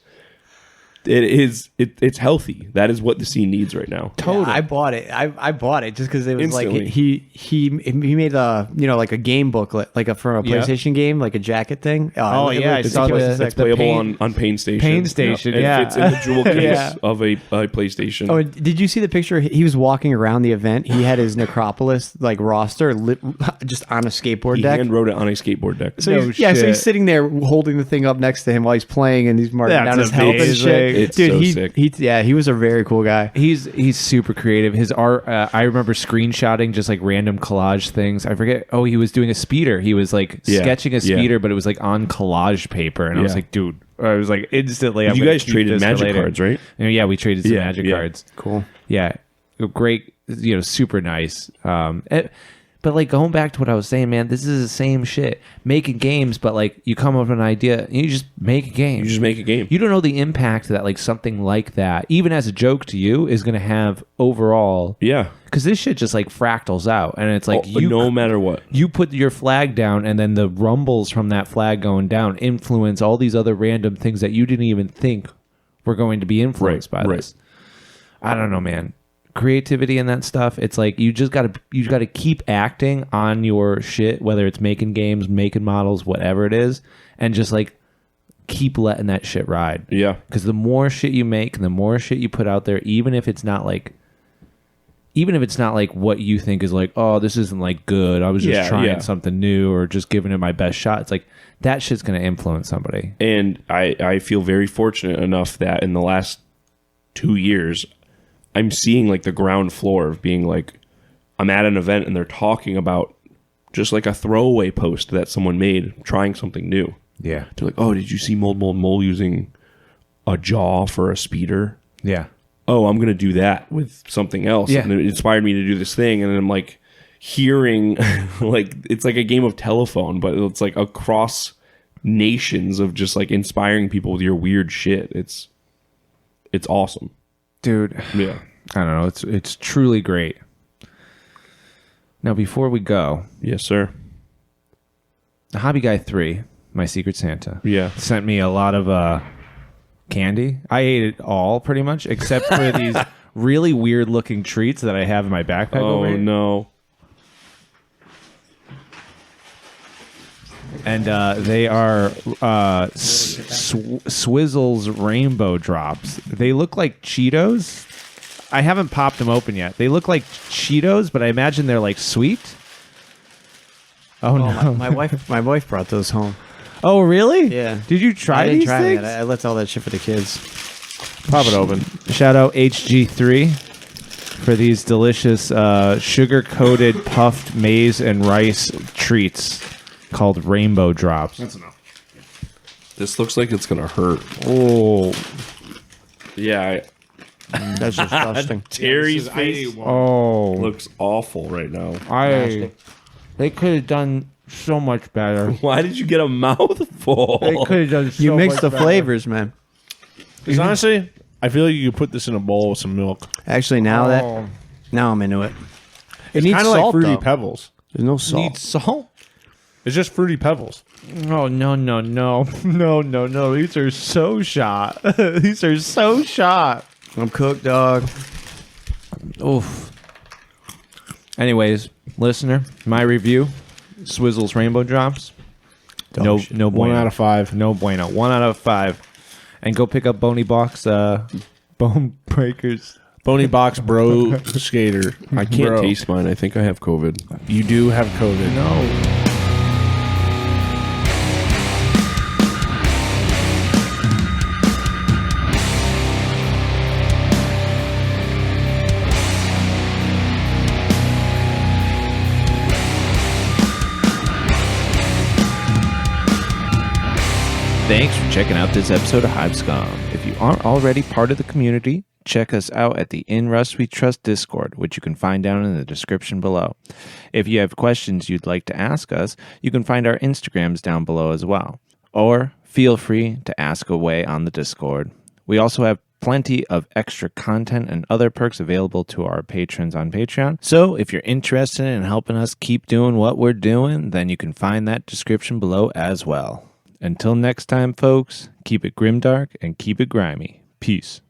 it's healthy. That is what the scene needs right now. Totally. I bought it. I bought it just because it was Instantly. like he made a like a game booklet, like from a PlayStation game, like a jacket thing. Oh, yeah, I saw this. It's playable on PaintStation. PaintStation, And yeah. it fits in the jewel case Yeah. of a PlayStation. Oh, did you see the picture? He was walking around the event. He had his Necropolis like roster just on a skateboard He deck. hand wrote it on a skateboard deck. So No he's, so shit. he's sitting there holding the thing up next to him while he's playing, and he's marking That's down his health and amazing. shit. It's Dude, so he, sick. he was a very cool guy. He's super creative. His art, I remember screenshotting just like random collage things. I forget. Oh, he was doing a speeder. He was like Yeah, sketching a yeah. speeder, but it was like on collage paper. And I was Yeah. like, dude, I was like instantly. I'm You gonna guys keep traded this for Magic later. cards, right? And yeah, we traded some Yeah, Magic yeah. cards. Cool. Yeah, great. Super nice. But like going back to what I was saying, man, this is the same shit. Making games, but like you come up with an idea, and you just make a game. You just make a game. You don't know the impact that like something like that, even as a joke to you, is going to have overall. Yeah. Because this shit just like fractals out, and it's like no matter what. you put your flag down, and then the rumbles from that flag going down influence all these other random things that you didn't even think were going to be influenced by this. I don't know, man. Creativity and that stuff. It's like you gotta keep acting on your shit, whether it's making games, making models, whatever it is, and just like keep letting that shit ride. Yeah. Because the more shit you make, and the more shit you put out there, even if it's not like what you think is like, oh, this isn't like good. I was just trying something new or just giving it my best shot. It's like that shit's gonna influence somebody. And I feel very fortunate enough that in the last 2 years, I'm seeing like the ground floor of being like, I'm at an event and they're talking about just like a throwaway post that someone made trying something new. Yeah. They're like, oh, did you see Mold Mole using a jaw for a speeder? Yeah. Oh, I'm going to do that with something else. Yeah. And it inspired me to do this thing. And I'm like hearing like, it's like a game of telephone, but it's like across nations of just like inspiring people with your weird shit. It's awesome. Dude. Yeah. I don't know. It's truly great. Now, before we go, Yes, sir. the Hobby Guy 3, my Secret Santa, Yeah. sent me a lot of candy. I ate it all pretty much, except for these really weird looking treats that I have in my backpack. Oh, over here. no. And they are Swizzle's Rainbow Drops. They look like Cheetos. I haven't popped them open yet. They look like Cheetos, but I imagine they're like sweet. Oh, no. My wife brought those home. Oh, really? Yeah. Did you try I didn't these try things? that. I left all that shit for the kids. Pop it open. Shout out HG3 for these delicious sugar-coated puffed maize and rice treats called Rainbow Drops. That's enough. This looks like it's going to hurt. Oh. Yeah. That's disgusting. Terry's face Oh. looks awful right now. They could have done so much better. Why did you get a mouthful? They could have done so You mix much the better. flavors, man. Because honestly, I feel like you could put this in a bowl with some milk. Actually, now I'm into it. It It's needs kind of like salt, Fruity though. Pebbles. There's no salt. Need salt? It's just Fruity Pebbles. Oh, no. These are so shot. These are so shot. I'm cooked, dog. Oof. Anyways, listener, my review, Swizzle's Rainbow Drops. No 1 bueno. out of 5. No bueno. 1 out of 5. And go pick up Boney Box Bone Breakers. Bony box bro skater. I can't Bro. taste mine. I think I have COVID. You do have COVID. No. Thanks for checking out this episode of Hive Scum. If you aren't already part of the community, check us out at the In Rust We Trust Discord, which you can find down in the description below. If you have questions you'd like to ask us, you can find our Instagrams down below as well. Or feel free to ask away on the Discord. We also have plenty of extra content and other perks available to our patrons on Patreon. So if you're interested in helping us keep doing what we're doing, then you can find that description below as well. Until next time, folks, keep it grimdark and keep it grimy. Peace.